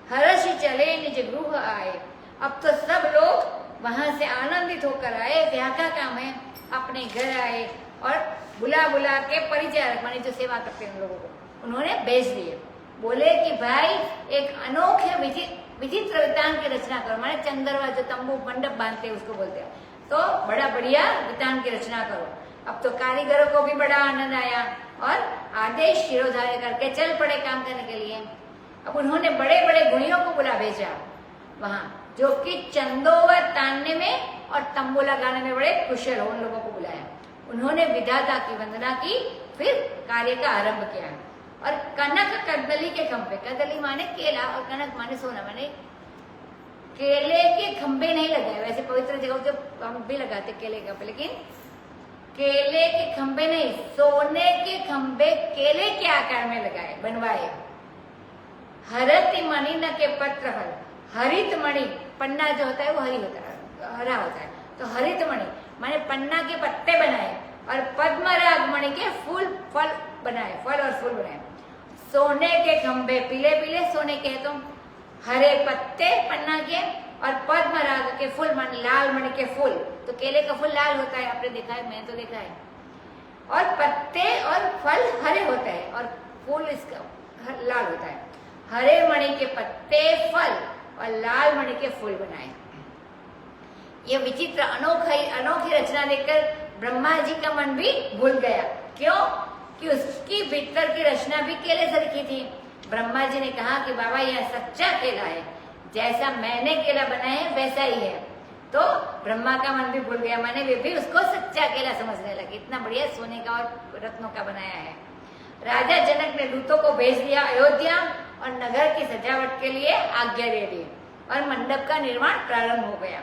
हर्षि चले निज गृह आए। अब तो सब लोग वहां से आनंदित होकर आए। क्या क्या काम है, अपने घर आए और बुला बुला के परिचारक माने जो सेवा करते हैं उन लोगों को उन्होंने भेज दिए। बोले कि भाई एक अनोखे विचित्र वृत्तांत की रचना करो, माने चंदरवा जो तंबू मंडप बांधते हैं उसको बोलते हैं, तो बड़ा बढ़िया वृत्तांत की रचना करो। अब तो कारीगरों को भी बड़ा आनंद आया और आदेश शिरोधार्य करके चल पड़े काम करने के लिए। अब उन्होंने बड़े बड़े गुणियों को बुला भेजा वहां, जो कि चंदोवर तानने में और तंबू लगाने में बड़े कुशल हो, उन लोगों को बुलाया। उन्होंने विधाता की वंदना की, फिर कार्य का आरंभ किया। और कनक कदली के खंभे, कदली माने केला और कनक माने सोना, माने केले के खंभे नहीं लगाए। वैसे पवित्र जगह जो हम भी लगाते केले का, लेकिन केले के खंभे नहीं, सोने के खंभे केले के आकार में लगाए, बनवाए। हरति मणि न के पत्र फल, हरित मणि, पन्ना जो होता है वो हरा होता है, तो हरित मणि माने पन्ना के पत्ते बनाए और पद्मराग मणि के फल बनाए, फल और फूल बनाए। सोने के खंभे, पीले पीले सोने के, तो हरे पत्ते पन्ना के और पद्मराग के फूल मान लाल मणि के फूल, तो केले का फूल लाल होता है, आपने देखा है, मैंने तो देखा है, और पत्ते और फल हरे होते हैं और फूल इसका लाल होता है। हरे मणि के पत्ते, फल और लाल मणि के फूल बनाए। ये विचित्र अनोखी रचना देखकर ब्रह्मा जी का मन भी भूल गया। क्यों? कि उसकी भीतर की रचना भी केले से लिखी थी। ब्रह्मा जी ने कहा कि बाबा यह सच्चा केला है, जैसा मैंने केला बनाया है वैसा ही है। तो ब्रह्मा का मन भी भूल गया, माने वे भी उसको सच्चा केला समझने लगे। इतना बढ़िया सोने का और रत्नों का बनाया है। राजा जनक ने दूतों को भेज दिया अयोध्या और नगर की सजावट के लिए आज्ञा दे दी और मंडप का निर्माण प्रारंभ हो गया।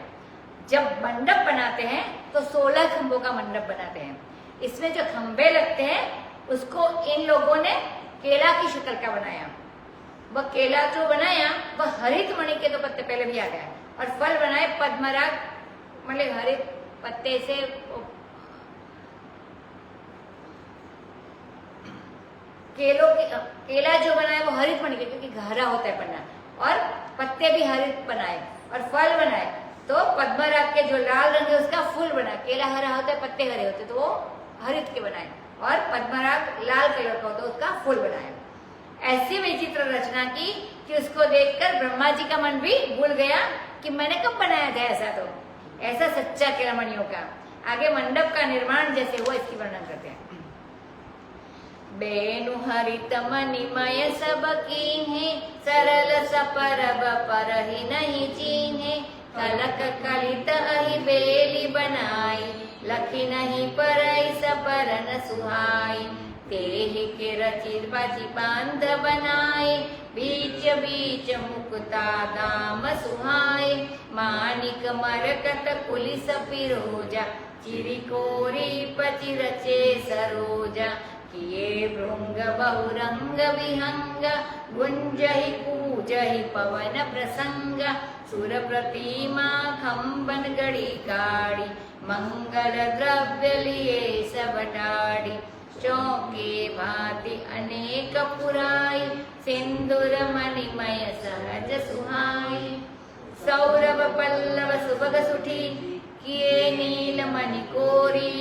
जब मंडप बनाते हैं तो 16 खंभों का मंडप बनाते हैं। इसमें जो खंभे लगते हैं उसको इन लोगों ने केला की शक्ल का बनाया। वह केला जो बनाया वह हरित मणि के तो पत्ते पहले भी आ गया, और फल बनाए पद्मराग, मतलब हरित पत्ते से केला जो बनाया वो हरित मणि के, क्योंकि हरा होता है पन्ना, और पत्ते भी हरित बनाए और फल बनाए तो पद्मराग के जो लाल रंग है उसका फूल बना। केला हरा होता है, पत्ते हरे होते, तो वो हरित के बनाए, और पद्मराग लाल कलर का होता है उसका फूल बनाए। ऐसी विचित्र रचना की कि उसको देखकर ब्रह्मा जी का मन भी भूल गया कि मैंने कब बनाया था ऐसा। तो ऐसा सच्चा केला मणियों का। आगे मंडप का निर्माण जैसे हुआ इसकी वर्णन करते हैं। बेनु हरित मणिमय सब कीन्हे, सरल सपरब परहि नहीं चीन्हे, कलक कलित अहि बेली बनाई, लखी नहीं परई सपरन सुहाई, तेहि के रचित बाजी बांध बनाए, बीच बीच मुक्ता दाम सुहाए, मानिक मरकत कुलिस पिरोजा, चिरी कोरी पचि रचे सरोजा, किए भृंग बहुरंग विहंग गुंजहि पूजहि पवन प्रसंग सुर प्रतिमा खंबन गड़ी काड़ी मंगल द्रव्य लिए सबटाड़ी चौके भांति अनेक पुराई सिंदूर मणिमय सहज सुहाई सौरभ पल्लव सुभग सुठी किए नील मणि कोरी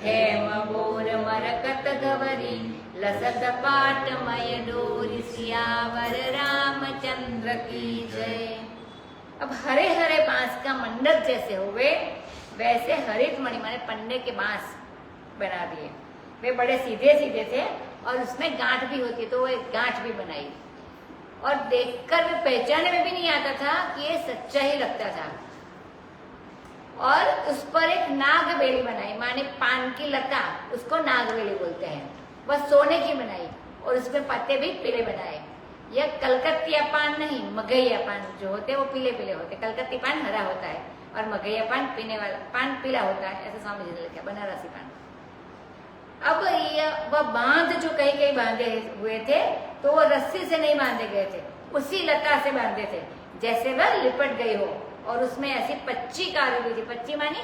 हेम बोर मरकत गवरी लसत पाटमय डोरी सियावर रामचंद्र की जय। अब हरे हरे बांस का मंडप जैसे हुए वैसे हरित मणि माने पन्ने के बांस बना दिए। वे बड़े सीधे सीधे थे और उसमें गांठ भी होती है, तो वो एक गांठ भी बनाई और देखकर वे पहचाने में भी नहीं आता था कि ये सच्चा ही लगता था। और उस पर एक नागबेली बनाई माने पान की लता, उसको नागबेली बोलते हैं, वह सोने की बनाई और उसमें पत्ते भी पीले बनाए। यह कलकतिया पान नहीं, मगैया पान जो होते हैं वो पीले पीले होते हैं। कलकत्ती पान हरा होता है और मगैया पान पीने वाला पान पीला होता है, ऐसा स्वामी जी ने लिखा, बनारसी पान। अब वह बांध जो कहीं कहीं बांधे हुए थे तो वो रस्सी से नहीं बांधे गए थे, उसी लता से बांधे थे जैसे वह लिपट गई हो। और उसमें ऐसी पच्ची कारी हुई थी। पच्ची मानी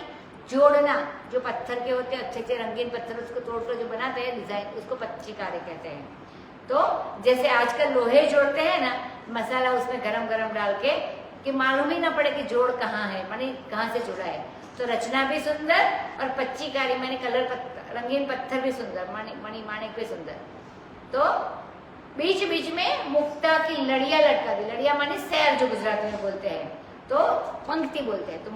जोड़ना, जो पत्थर के होते हैं अच्छे अच्छे रंगीन पत्थर, उसको तोड़कर जो बनाते हैं डिजाइन, उसको पच्ची कारी कहते हैं। तो जैसे आजकल लोहे जोड़ते हैं ना, मसाला उसमें गरम गरम डाल के कि मालूम ही ना पड़े कि जोड़ कहाँ है, मानी कहाँ से जुड़ा है। तो रचना भी सुंदर और पच्ची कारी मानी कलर रंगीन पत्थर भी सुंदर, मणि माणिक भी सुंदर। तो बीच बीच में मुक्ता की लड़िया लटका दी। लड़िया मानी सैर जो गुजराती में बोलते हैं, तो पंक्ति बोलते हैं। तो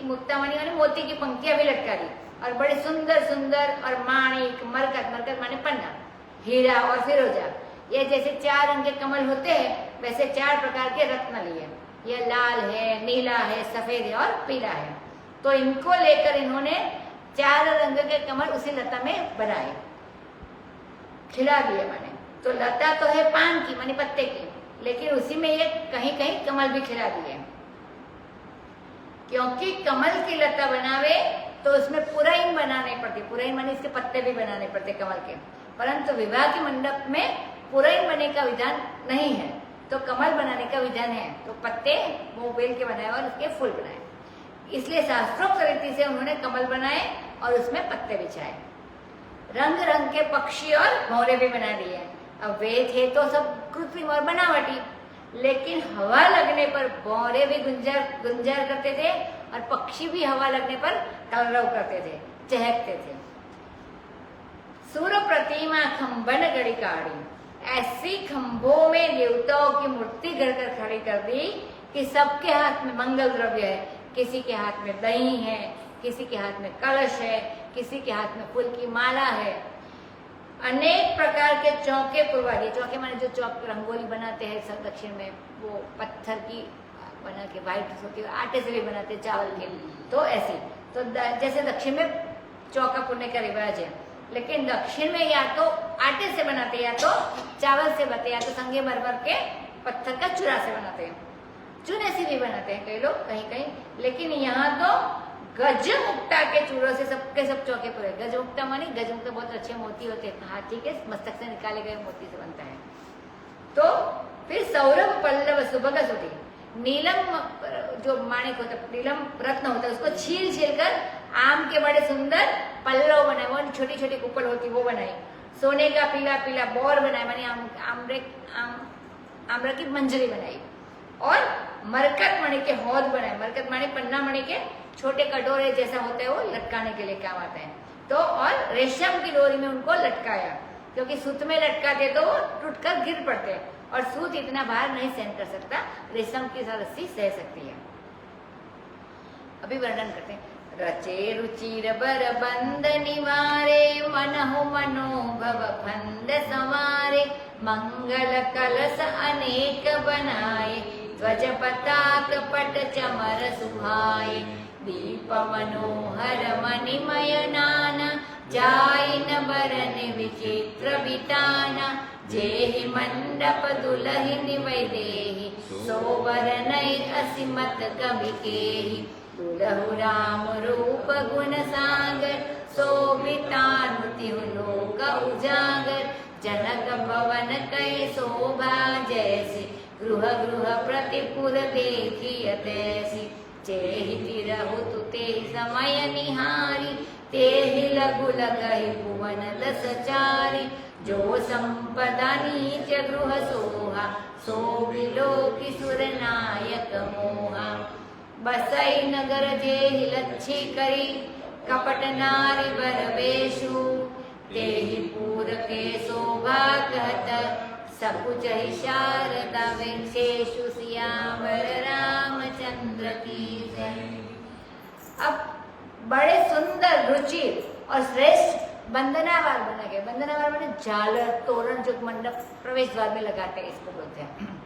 मुक्ता मणि मानी मोती की पंक्तियां भी लटका दी और बड़े सुंदर सुंदर और माणिक मरकत माने पन्ना, हीरा और फिरोजा, ये जैसे 4 रंग के कमल होते हैं वैसे 4 प्रकार के रत्न लिए। ये लाल है, नीला है, सफेद है और पीला है। तो इनको लेकर इन्होंने 4 रंग के कमल उसी लता में बनाए, खिला दिए माने। तो लता तो है पान की माने पत्ते की, लेकिन उसी में ये कहीं कहीं कमल भी खिला दिए, क्योंकि कमल की लता बनावे तो उसमें पुरैन बनाने पड़ती। पुरैन माने इसके पत्ते भी बनाने पड़ते कमल के, परंतु विवाह के मंडप में पुरैन बनने का विधान नहीं है, तो कमल बनाने का विधान है। तो पत्ते वो बेल के बनाए और उसके फूल बनाए, इसलिए शास्त्रोक्त रीति से उन्होंने कमल बनाए और उसमें पत्ते बिछाए। रंग रंग के पक्षी और भौरे भी बना दिए। अब वे थे तो सब कृत्रिम और बनावटी, लेकिन हवा लगने पर भौरे भी गुंजर करते थे और पक्षी भी हवा लगने पर कलरव करते थे, चहकते थे। सूर प्रतिमा खंबन गड़ी काढ़ी, ऐसी खंभों में देवताओं की मूर्ति गढ़कर खड़ी कर दी कि सबके हाथ में मंगल द्रव्य है। किसी के हाथ में दही है, किसी के हाथ में कलश है, किसी के हाथ में फूल की माला है। अनेक प्रकार के चौके पुरवा दिए। चौके माने जो चौक रंगोली बनाते हैं सब दक्षिण में, वो पत्थर की बना के व्हाइट होती है, आटे से भी बनाते हैं चावल के, तो ऐसे। तो जैसे दक्षिण में चौका पुरने का रिवाज है, लेकिन दक्षिण में या तो आटे से बनाते हैं, या तो चावल से बनाते हैं, या तो संगे मरमर के पत्थर का चूरा से बनाते हैं, चूने से भी बनाते हैं कई लोग कहीं कहीं। लेकिन यहाँ तो गजमुक्ता के चूड़ों से सबके सब चौके पुरे। गजमुक्ता मानी, गजमुक्ता बहुत अच्छे मोती होते हैं, हाथी के मस्तक से निकाले गए मोती से बनता है। तो फिर सौरभ पल्लव सुभग सुधी, नीलम जो माणिक होता है, नीलम रत्न होता है, उसको छील छील कर आम के बड़े सुंदर पल्लव बनाए, वो छोटी छोटी कुप्पल होती वो बनाई। सोने का पीला पीला बोर बनाए, मानी आम्र की मंजरी बनाई। और मरकत मणि के हौद बनाए। मरकत मणि पन्ना मणि के छोटे कटोरे जैसा होता है, वो लटकाने के लिए काम आता है। तो और रेशम की डोरी में उनको लटकाया, क्योंकि सूत में लटकाते तो वो टूटकर गिर पड़ते, और सूत इतना भार नहीं सहन कर सकता, रेशम की रस्सी सह सकती है। अभी वर्णन करते हैं। रचे रुचिर बर बंद निवारे, मनहु मनोभव फंद संवारे, मंगल कलश अनेक बनाए, ध्वज पताक पट चमर सुहाए, दीप मनोहर मणिमय नाना, जाइन बरन विचित्र बिताना, जेहि मंडप दुलहिन वैदेही, सोबर नय असिमत कवि केहि, दुलहु राम रूप गुण सागर, शोभितानु लोक उजागर। जनक भवन कई शोभा जैसी, गृह गृह प्रतिपुर देखिय तैसी। जेहि तिरहु तेहि समय निहारी, तेहि लघु लगहि भुवन दस चारी। जो संपदा नीच गृह सोहा, सो विलोकि सुर नायक मोहा। बसई नगर जेहि लच्छी करी, कपट नारी बर बेशु। तेहि पूर के शोभा कहत, सकुचहि शारदा विशेषु। सियावर रामचंद्र की जय। अब बड़े सुंदर रुचिर और श्रेष्ठ बंदनावार बना गए। बंदनावार मैंने झालर तोरण जो मंडप प्रवेश द्वार में लगाते हैं, इसको बोलते हैं।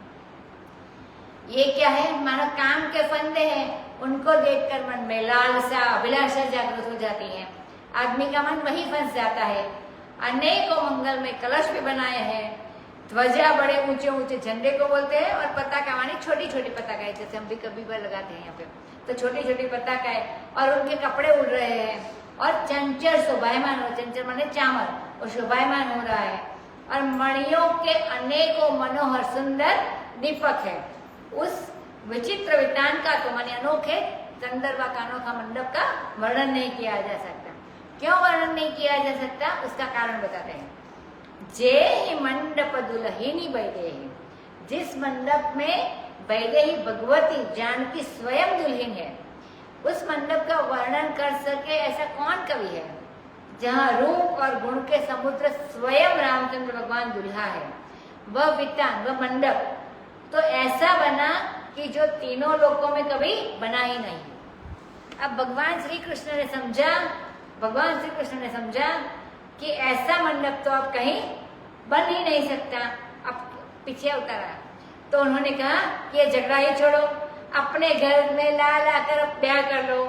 ये क्या है? मानो काम के फंदे हैं, उनको देखकर मन में लालसा अभिलाषा जागृत हो जाती है। आदमी का मन वही फंस जाता है। अनेकों मंगल में कलश भी बनाए हैं। ध्वजा बड़े ऊंचे ऊंचे झंडे को बोलते हैं, और पताका मानी छोटी छोटी पताकाएं, जैसे हम भी कभी बार लगाते हैं यहाँ पे, तो छोटी छोटी पताकाएं, और उनके कपड़े उड़ रहे हैं, और चंचल शोभायमान हो, चंचल माने चामर, और शोभायमान हो रहा है, और मणियों के अनेकों मनोहर सुंदर दीपक है। उस विचित्र वितान का तो माने अनोखे चंदरवा का अनोखा मंडप का वर्णन नहीं किया जा सकता। क्यों वर्णन नहीं किया जा सकता? उसका कारण बताते हैं। जे मंडप दुल्हिनी वैदेही, जिस मंडप में वैदेही भगवती जानकी स्वयं दुल्हन है, उस मंडप का वर्णन कर सके ऐसा कौन कवि है? जहाँ रूप और गुण के समुद्र स्वयं रामचंद्र भगवान दुल्हा है। वह वितान, वह मंडप तो ऐसा बना कि जो तीनों लोकों में कभी बना ही नहीं। अब भगवान श्री कृष्ण ने समझा कि ऐसा मंडप तो अब कहीं बन ही नहीं सकता। अब पीछे उतारा तो उन्होंने कहा कि ये झगड़ा ही छोड़ो, अपने घर में ला कर ब्याह कर लो।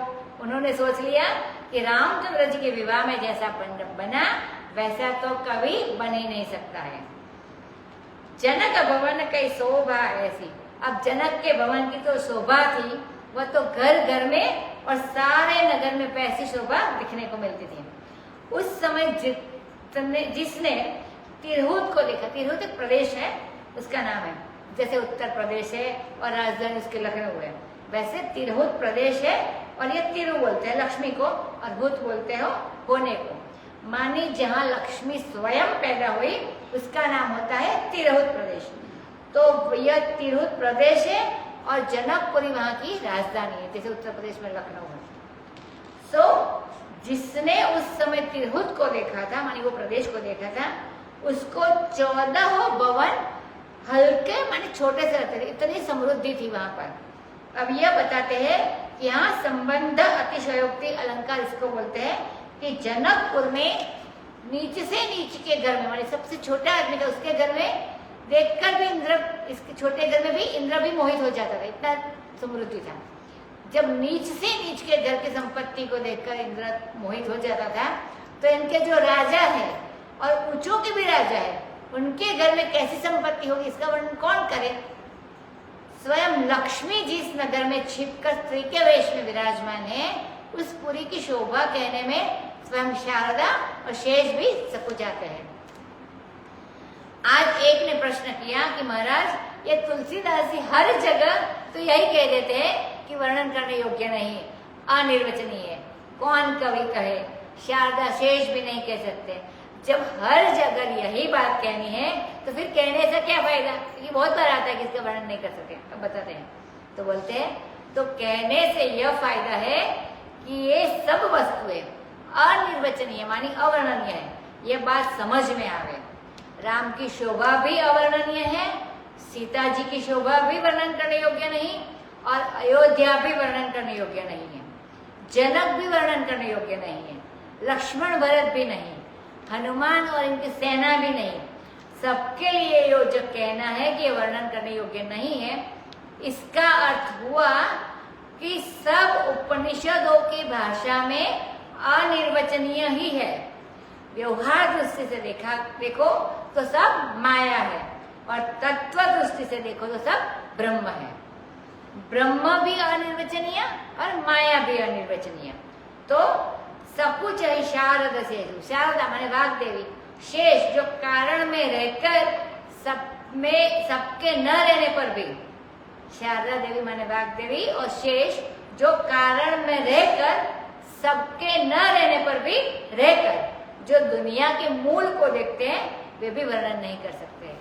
उन्होंने सोच लिया कि रामचंद्र जी के विवाह में जैसा मंडप बना वैसा तो कभी बन ही नहीं सकता है। जनक भवन की शोभा ऐसी। अब जनक के भवन की तो शोभा थी, वह तो घर घर में और सारे नगर में ऐसी शोभा दिखने को मिलती थी। उस समय जिसने तिरहुत को देखा, तिरहुत एक प्रदेश है, उसका नाम है, जैसे उत्तर प्रदेश है और राजधानी उसके लखनऊ है, वैसे तिरहुत प्रदेश है। और ये तिरु बोलते हैं लक्ष्मी को, और हुत बोलते हो होने को। मानी जहाँ लक्ष्मी स्वयं पैदा हुई उसका नाम होता है तिरहुत प्रदेश। तो यह तिरहुत प्रदेश है और जनकपुरी वहाँ की राजधानी है, जैसे उत्तर प्रदेश में लखनऊ है। जिसने उस समय तिरहुत को देखा था, मानी वो प्रदेश को देखा था, उसको 14 भवन हल्के माने छोटे से रहते थे, इतनी समृद्धि थी वहां पर। अब यह बताते हैं कि यहाँ संबंध अतिशयोक्ति अलंकार इसको बोलते हैं कि जनकपुर में नीचे से नीचे के घर में, माने सबसे छोटा आदमी था उसके घर में देखकर भी इंद्र, इसके छोटे घर में भी इंद्र भी मोहित हो जाता था, इतना समृद्धि था। जब नीच से नीच के घर की संपत्ति को देखकर इंद्र मोहित हो जाता था, तो इनके जो राजा है और ऊंचों के भी राजा है, उनके घर में कैसी संपत्ति होगी इसका वर्णन कौन करे? स्वयं लक्ष्मी जिस नगर में छिपकर स्त्री के वेश में विराजमान है, उस पुरी की शोभा कहने में स्वयं शारदा और शेष भी सकुचाते हैं। आज एक ने प्रश्न किया कि महाराज ये तुलसीदास जी हर जगह तो यही कह देते हैं कि वर्णन करने योग्य नहीं, अनिर्वचनीय है, कौन कवि कहे? शारदा शेष भी नहीं कह सकते। जब हर जगह यही बात कहनी है तो फिर कहने से क्या फायदा? क्योंकि बहुत बार आता है कि इसका वर्णन नहीं कर सकते। अब बताते हैं तो बोलते हैं तो कहने से यह फायदा है कि ये सब वस्तुएं अनिर्वचनीय मानी अवर्णनीय है, ये बात समझ में आवे। राम की शोभा भी अवर्णनीय है, सीता जी की शोभा भी वर्णन करने योग्य नहीं, और अयोध्या भी वर्णन करने योग्य नहीं है, जनक भी वर्णन करने योग्य नहीं है, लक्ष्मण भरत भी नहीं, हनुमान और इनकी सेना भी नहीं। सबके लिए ये जो कहना है कि ये वर्णन करने योग्य नहीं है, इसका अर्थ हुआ कि सब उपनिषदों की भाषा में अनिर्वचनीय ही है। व्यवहार दृष्टि से देखो तो सब माया है, और तत्व दृष्टि से देखो तो सब ब्रह्म है। ब्रह्म भी अनिर्वचनीय और माया भी अनिर्वचनीय। तो सकुचहि शारद सेतु, शारदा माने वाग देवी, शेष जो कारण में रहकर सबके न रहने पर भी, शारदा देवी माने वाग देवी, और शेष जो कारण में रहकर सबके न रहने पर भी रहकर जो दुनिया के मूल को देखते हैं वे भी वर्णन नहीं कर सकते।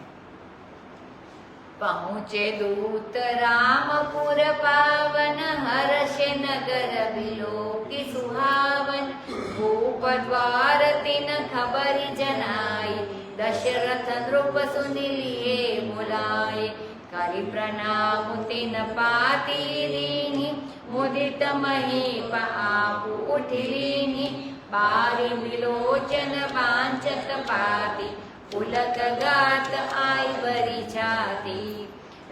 पहुँचे दूत रामपुर पावन, हर्ष नगर बिलोकी सुहावन। भूप द्वार तिन खबरि जनाई, दशरथ नृप सुनि लिए बुलाए। करि प्रणाम तिन पाती दीन्हि, मुदित महीप आपु उठि लीन्हि। बारी विलोचन वांछत पाती, पुलक गात आई बरी छाती।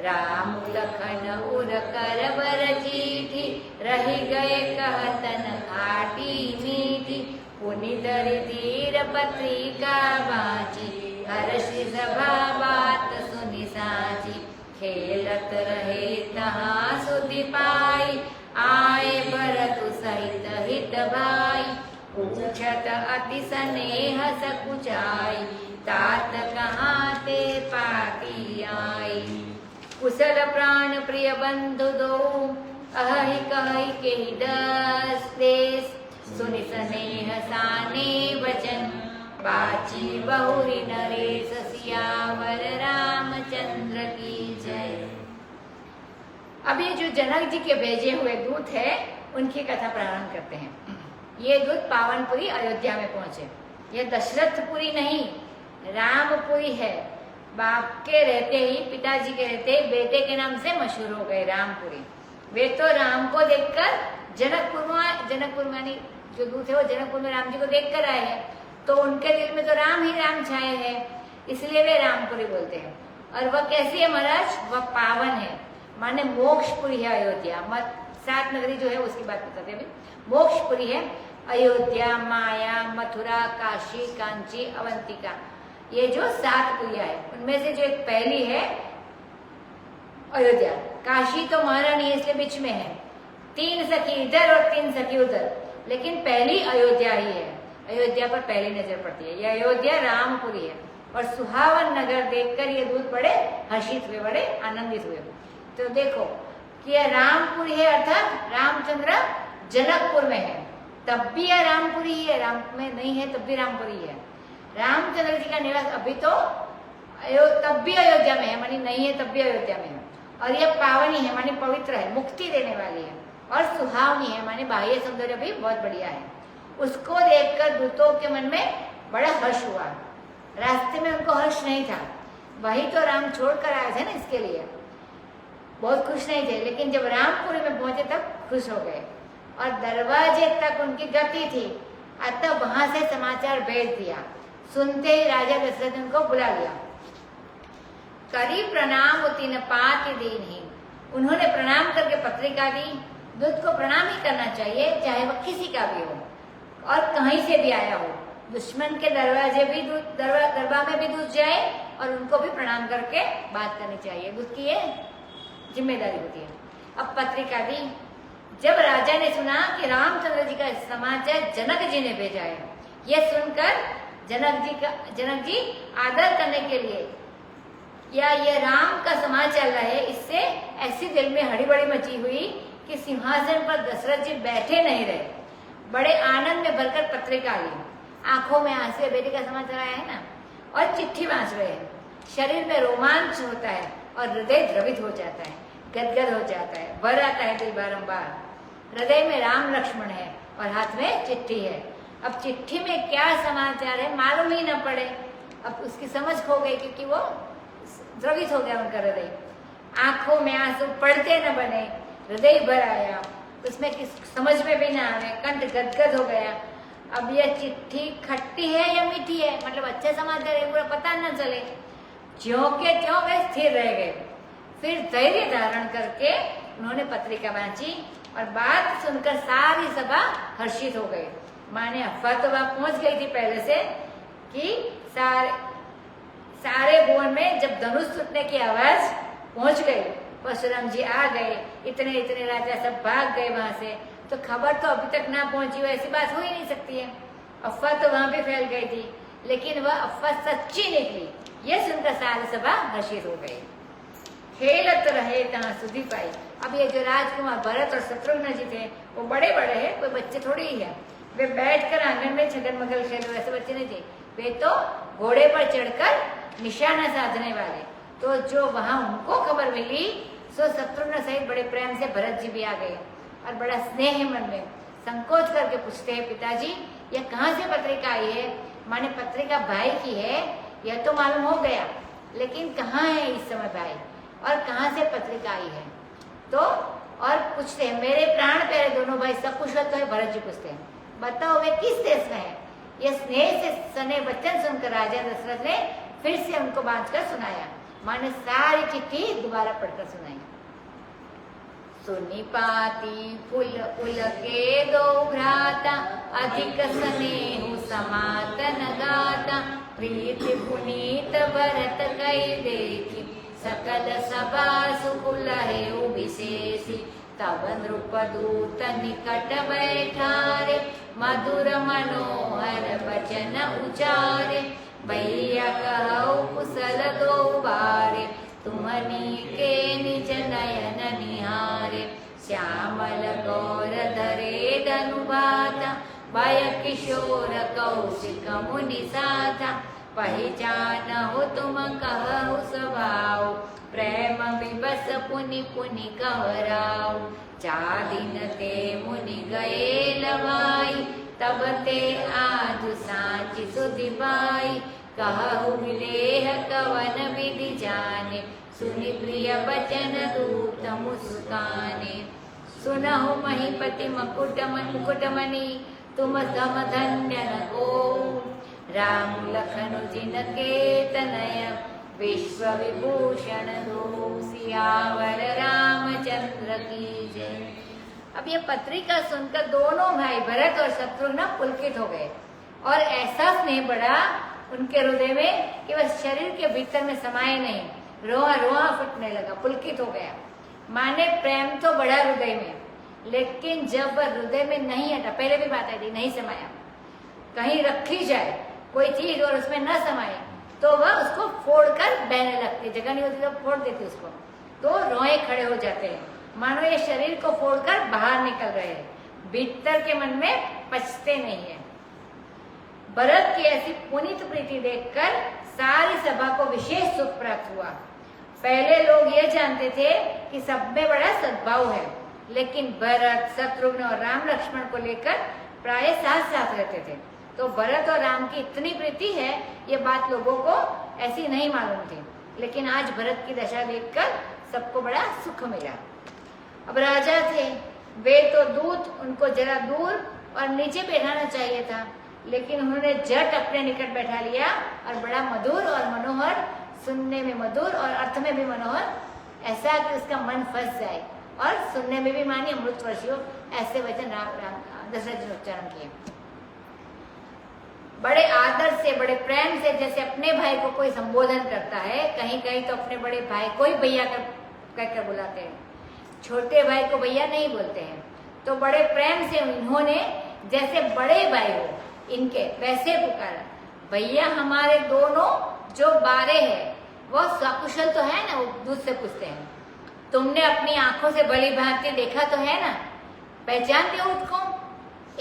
राम लखन उर करबर चीठी, रही गए कहतन खाटी मीठी। पुनि धरि धीर पत्रिका बाची, हर्षि सभा बात सुनि साची। खेलत रहे तहाँ सुधि पाई, आए भरतु सहित हित भाई। पूछत अति स्नेह सकुचाई, तात कहाँ ते पाती आई। कुशल प्राण प्रिय बंधु दो, अहि कहि केहि दस देश। सुनि स्नेह साने वचन, बाची बहुरी नरेश। सियावर रामचंद्र की जय। अब ये जो जनक जी के भेजे हुए दूत है उनकी कथा प्रारंभ करते हैं। ये दूत पावनपुरी अयोध्या में पहुंचे। ये दशरथपुरी नहीं, रामपुरी है। बाप के रहते ही, पिताजी के रहते ही बेटे के नाम से मशहूर हो गए रामपुरी। वे तो राम को देखकर जनकपुर में जो दूत है वो जनकपुर में राम जी को देखकर आए हैं, तो उनके दिल में तो राम ही राम छाए हैं, इसलिए वे रामपुरी बोलते हैं। और वह कैसी है महाराज? वह पावन है, माने मोक्षपुरी है अयोध्या। 7 नगरी जो है उसकी बात बताते हैं। मोक्षपुरी है अयोध्या, माया, मथुरा, काशी, कांची, अवंतिका, ये जो 7 पुरिया है उनमें से जो एक पहली है अयोध्या। काशी तो महारानी है इसलिए बीच में है, 3 सखी इधर और 3 सखी उधर, लेकिन पहली अयोध्या ही है। अयोध्या पर पहली नजर पड़ती है। यह अयोध्या रामपुरी है और सुहावन नगर देखकर ये दूत बड़े हर्षित हुए, बड़े आनंदित हुए। तो देखो कि यह रामपुरी है, अर्थात रामचंद्र जनकपुर में है, तब भी यह रामपुरी ही है। राम में नहीं है तब भी रामपुरी है। रामचंद्र जी का निवास अभी तो तब भी अयोध्या में है, मानी नहीं है तब भी अयोध्या में है। और यह पावनी है, मानी पवित्र है, मुक्ति देने वाली है। और सुहावनी है, मानी बाह्य सौंदर्य भी बहुत बढ़िया है। उसको देखकर दूतों के मन में बड़ा हर्ष हुआ। रास्ते में उनको हर्ष नहीं था, वही तो राम छोड़कर आए थे ना, इसके लिए बहुत खुश नहीं थे। लेकिन जब रामपुरी में पहुंचे तब खुश हो गए और दरवाजे तक उनकी गति थी। अतः वहां से समाचार भेज दिया। सुनते ही राजा दशरथ ने उनको बुला लिया। करी प्रणाम तिन पाति दीन्हि, उन्होंने प्रणाम करके पत्रिका दी। दूत को प्रणाम ही करना चाहिए, चाहे वह किसी का भी हो और कहीं से भी आया हो। दुश्मन के दरवाजे भी दरबार में भी दूत जाए और उनको भी प्रणाम करके बात करनी चाहिए। दूत की ये जिम्मेदारी होती है। अब पत्रिका दी। जब राजा ने सुना कि रामचंद्र जी का समाचार जनक जी ने भेजा है, यह सुनकर जनक जी आदर करने के लिए, या ये राम का समाचार चल रहा है, इससे ऐसी दिल में हड़बड़ी मची हुई कि सिंहासन पर दशरथ जी बैठे नहीं रहे। बड़े आनंद में भरकर पत्रिका ली, आंखों में आंसू, बेटे का समाचार आया है ना, और चिट्ठी बांच रहे हैं। शरीर में रोमांच होता है और हृदय द्रवित हो जाता है, गदगद हो जाता है, भर आता है दिल बारंबार। हृदय में राम लक्ष्मण है और हाथ में चिट्ठी है। अब चिट्ठी में क्या समाचार है मालूम ही न पड़े। अब उसकी समझ खो गई क्योंकि वो द्रवित हो गया उनका हृदय। आंखों में आंसू पड़ते न बने, हृदय भर आया, उसमें समझ में भी ना आवे, कंठ गदगद हो गया। अब यह चिट्ठी खट्टी है या मीठी है, मतलब अच्छा समाचार है पूरा पता न चले। ज्यों के त्यों वे स्थिर रह गए। फिर धैर्य धारण करके उन्होंने पत्रिका वांची और बात सुनकर सारी सभा हर्षित हो गई। माने अफवाह तो वहां पहुंच गई थी पहले से कि सारे भुवन में जब धनुष टूटने की आवाज पहुंच गई, परशुराम जी आ गए, इतने राजा सब भाग गए वहां से। तो खबर तो अभी तक ना पहुंची हो, ऐसी बात हो ही नहीं सकती है। अफवाह तो वहां पे फैल गई थी, लेकिन वह अफवाह सच्ची निकली। यह सुनकर सारी सभा हर्षित हो गई। खेलत रहे तहाँ सुधी पाई। अब ये जो राजकुमार भरत और शत्रुघ्न जी थे वो बड़े बड़े हैं, कोई बच्चे थोड़ी ही है। वे बैठकर आंगन में छगन-मगल खेल, वैसे बच्चे नहीं थे, वे तो घोड़े पर चढ़कर निशाना साधने वाले। तो जो वहां उनको खबर मिली, सो शत्रुघ्न सहित बड़े प्रेम से भरत जी भी आ गए और बड़ा स्नेह मन में संकोच करके पूछते हैं, पिताजी यह कहाँ से पत्रिका आई है? माने पत्रिका भाई की है, यह तो मालूम हो गया, लेकिन कहाँ है इस समय भाई और कहाँ से पत्रिका आई है? तो और पूछते हैं, मेरे प्राण प्यारे दोनों भाई सकुशल तो है? भरत जी पूछते हैं, बताओ वे किस देश में है? यह स्नेह से सने वचन सुनकर राजा दशरथ ने फिर से उनको बांधकर सुनाया। माने सारी चिट्ठी दोबारा पढ़कर सुनाई। सुनी पाती फूल फूल के दो भ्राता, अधिक स्नेह समातन गाता। प्रीति पुनीत भरत कई देखी, सकल सभा सुकुल है विशेषी। तब नृपदूत निकट बैठारे, मधुर मनोहर वचन उचारे। भैया कहु कुशल दो बारे, तुम्हनी के निज नयन निहारे। श्यामल गौर धरे धनुबाता, भय किशोर कौशिक मुनि साथा। पहचान हो तुम कहु स्वभाव, प्रेम विवश पुनि पुनि कहराव। चादिन ते मुनि गए लवाई, तब ते आजु साची सुधि पाई। कहु विदेह कवन विधि जाने, सुनि प्रिय बचन दूत मुस्काने। सुनहु महीपति मुकुटमणि, तुम सम धन्य न को। राम लखन जिनके तनय, विश्व विभूषण दो। सियावर रामचंद्र की जय। अब ये पत्रिका सुनकर दोनों भाई भरत और शत्रुघ्न पुलकित हो गए और ऐसा स्नेह बढ़ा उनके हृदय में कि वह शरीर के भीतर में समाये नहीं, रोआ रोआ फुटने लगा, पुलकित हो गया। माने प्रेम तो बढ़ा हृदय में, लेकिन जब वह हृदय में नहीं हटा, पहले भी बात आई थी, नहीं समाया, कहीं रखी जाए कोई चीज और उसमें न समाये तो वह उसको फोड़कर बहने लगती, जगह नहीं होती तो फोड़ देती उसको, तो रोए खड़े हो जाते हैं। मानो ये शरीर को फोड़कर बाहर निकल रहे हैं, भीतर के मन में पचते नहीं है। भरत की ऐसी पुनीत प्रीति देखकर सारी सभा को विशेष सुख प्राप्त हुआ। पहले लोग ये जानते थे कि सब में बड़ा सद्भाव है, लेकिन भरत, शत्रुघ्न और राम लक्ष्मण को लेकर प्राय साथ साथ रहते थे। तो भरत और राम की इतनी प्रीति है, ये बात लोगों को ऐसी नहीं मालूम थी, लेकिन आज भरत की दशा देखकर सबको बड़ा सुख मिला। अब राजा थे, वे तो दूत, उनको जरा दूर और नीचे बैठाना चाहिए था, लेकिन उन्होंने झट अपने निकट बैठा लिया और बड़ा मधुर और मनोहर, सुनने में मधुर और अर्थ में भी मनोहर, ऐसा कि उसका मन फंस जाए और सुनने में भी मानिए अमृतवर्षी हो, ऐसे वचन दशरथ जी ने उच्चारण किए। बड़े आदर से, बड़े प्रेम से, जैसे अपने भाई को कोई संबोधन करता है, कहीं कहीं तो अपने बड़े भाई को ही भैया कहकर बुलाते हैं, छोटे भाई को भैया नहीं बोलते हैं। तो बड़े प्रेम से इन्होंने जैसे बड़े भाई हो इनके वैसे पुकारा, भैया हमारे दोनों जो बारे हैं वो सकुशल तो है ना? वो दूध से पूछते हैं, तुमने अपनी आंखों से भली भांति देखा तो है ना? पहचानते हो उसको?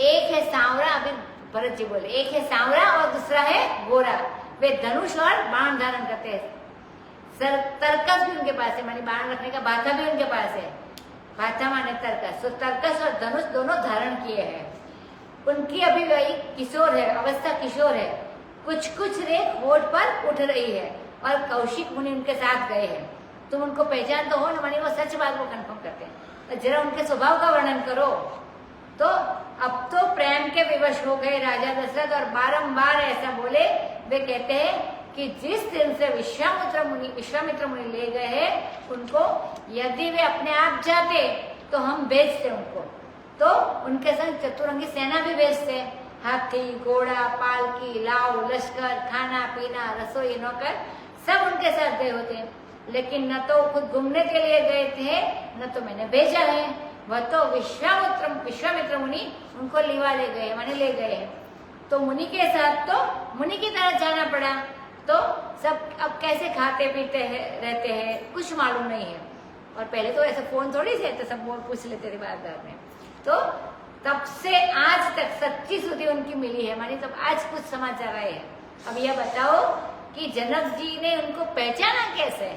एक है सांवरा, अभी भरत जी बोले, एक है सांवरा और दूसरा है गोरा। वे धनुष और बाण धारण करते हैं, तरकस भी उनके पास है, मानी बाण रखने का भाथा भी उनके पास है, भाथा माने तरकस। तो तरकस और धनुष दोनों धारण किए हैं। उनकी अभी वही किशोर है, अवस्था किशोर है, कुछ कुछ रेख होठ पर उठ रही है और कौशिक मुनि उनके साथ गए हैं। तुम उनको पहचान तो हो ना? मानी वो सच बात को कंफर्म करते हैं। तो जरा उनके स्वभाव का वर्णन करो। तो अब तो प्रेम के विवश हो गए राजा दशरथ और बारंबार ऐसा बोले। वे कहते हैं कि जिस दिन से विश्वामित्र मुनि ले गए हैं उनको, यदि वे अपने आप जाते तो हम भेजते उनको, तो उनके संग चतुरंगी सेना भी भेजते, हाथी, घोड़ा, पालकी, लाव, लश्कर, खाना पीना, रसोई, नौकर सब उनके साथ गए होते। लेकिन न तो खुद घूमने के लिए गए थे, न तो मैंने भेजा है। वह तो विश्वामित्र मुनि उनको लिवा ले गए, माने ले गए। तो मुनि के साथ तो मुनि की तरह जाना पड़ा। तो सब अब कैसे खाते पीते हैं, रहते हैं, कुछ मालूम नहीं है। और पहले तो ऐसे फोन थोड़ी थे, तो सब पूछ लेते थे बार में। तो तब से आज तक सच्ची सुधि उनकी मिली है, मानी तब आज कुछ समाचार आए हैं। अब यह बताओ कि जनक जी ने उनको पहचाना कैसे,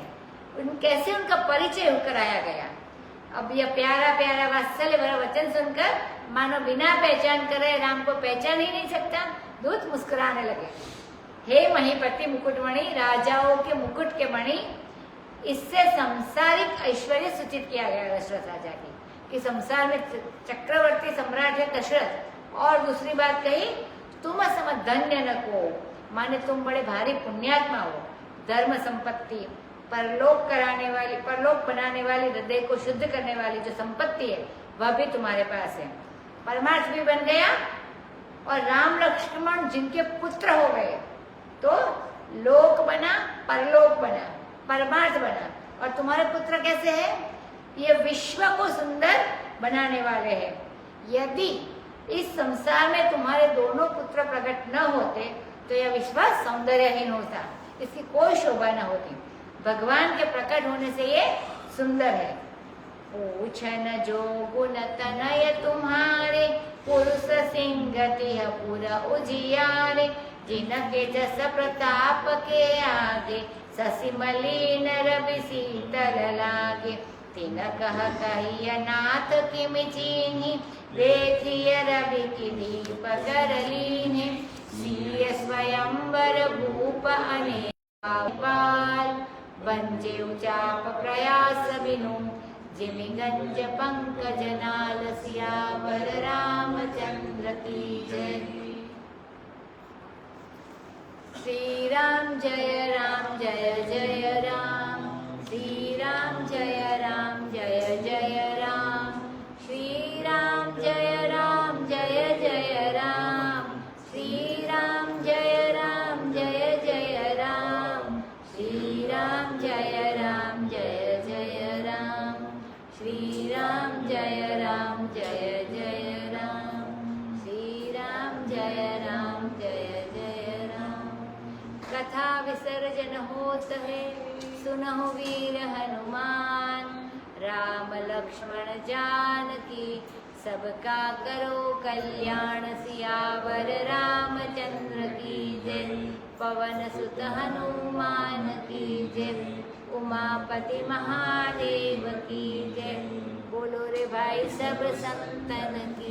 कैसे उनका परिचय कराया गया। अब यह प्यारा प्यारा वात्सल्य भरा वचन सुनकर मानो बिना पहचान करे राम को पहचान ही नहीं सकता। दूत मुस्कुराने लगे। हे महीपति मुकुटमणि, राजाओं के मुकुट के मणि, इससे संसारिक ऐश्वर्य सूचित किया गया दशरथ राजा की, कि संसार में चक्रवर्ती सम्राट है दशरथ। और दूसरी बात कही, तुम सम धन्य न को, माने तुम बड़े भारी पुण्यात्मा हो। धर्म संपत्ति, परलोक कराने वाली, परलोक बनाने वाली, हृदय को शुद्ध करने वाली जो संपत्ति है वह भी तुम्हारे पास है। परमार्थ भी बन गया और राम लक्ष्मण जिनके पुत्र हो गए, तो लोक बना, परलोक बना, परमार्थ बना। और तुम्हारे पुत्र कैसे हैं? ये विश्व को सुंदर बनाने वाले हैं। यदि इस संसार में तुम्हारे दोनों पुत्र प्रकट न होते तो यह विश्व सौंदर्यहीन होता, इसकी कोई शोभा न होती। भगवान के प्रकट होने से ये सुंदर है। पूछन जो गुण तनय तुम्हारे, पुरुष सिंगति पूरा उजियारे। जिनके जस प्रताप के आगे, शशि मलिन रवि शीतल लागे। तिन कह कहिय नाथ किम चीन्हि, देखिय रवि की दीप कर लीन्हि। सिय स्वयंवर भूप अनेक पाल, बंजे चाप प्रयास बिनु। जिमि गंज पंकज नाल, सियावर रामचंद्र की जय। श्री राम जय राम जय जय राम, श्री राम जय राम जय जय राम, श्री राम जय राम जय जय राम, श्री राम जय राम जय जय राम, श्री राम जय राम जय जय राम, श्री राम जय राम जय जय राम, श्री राम जय राम जय जय राम। कथा विसर्जन होत है, सुनहु वीर हनुमान। राम लक्ष्मण जानकी, सबका करो कल्याण। सियावर रामचंद्र की जय, पवन सुत हनुमान की जय, उमापति महादेव की जय। बोलो रे भाई सब संतन की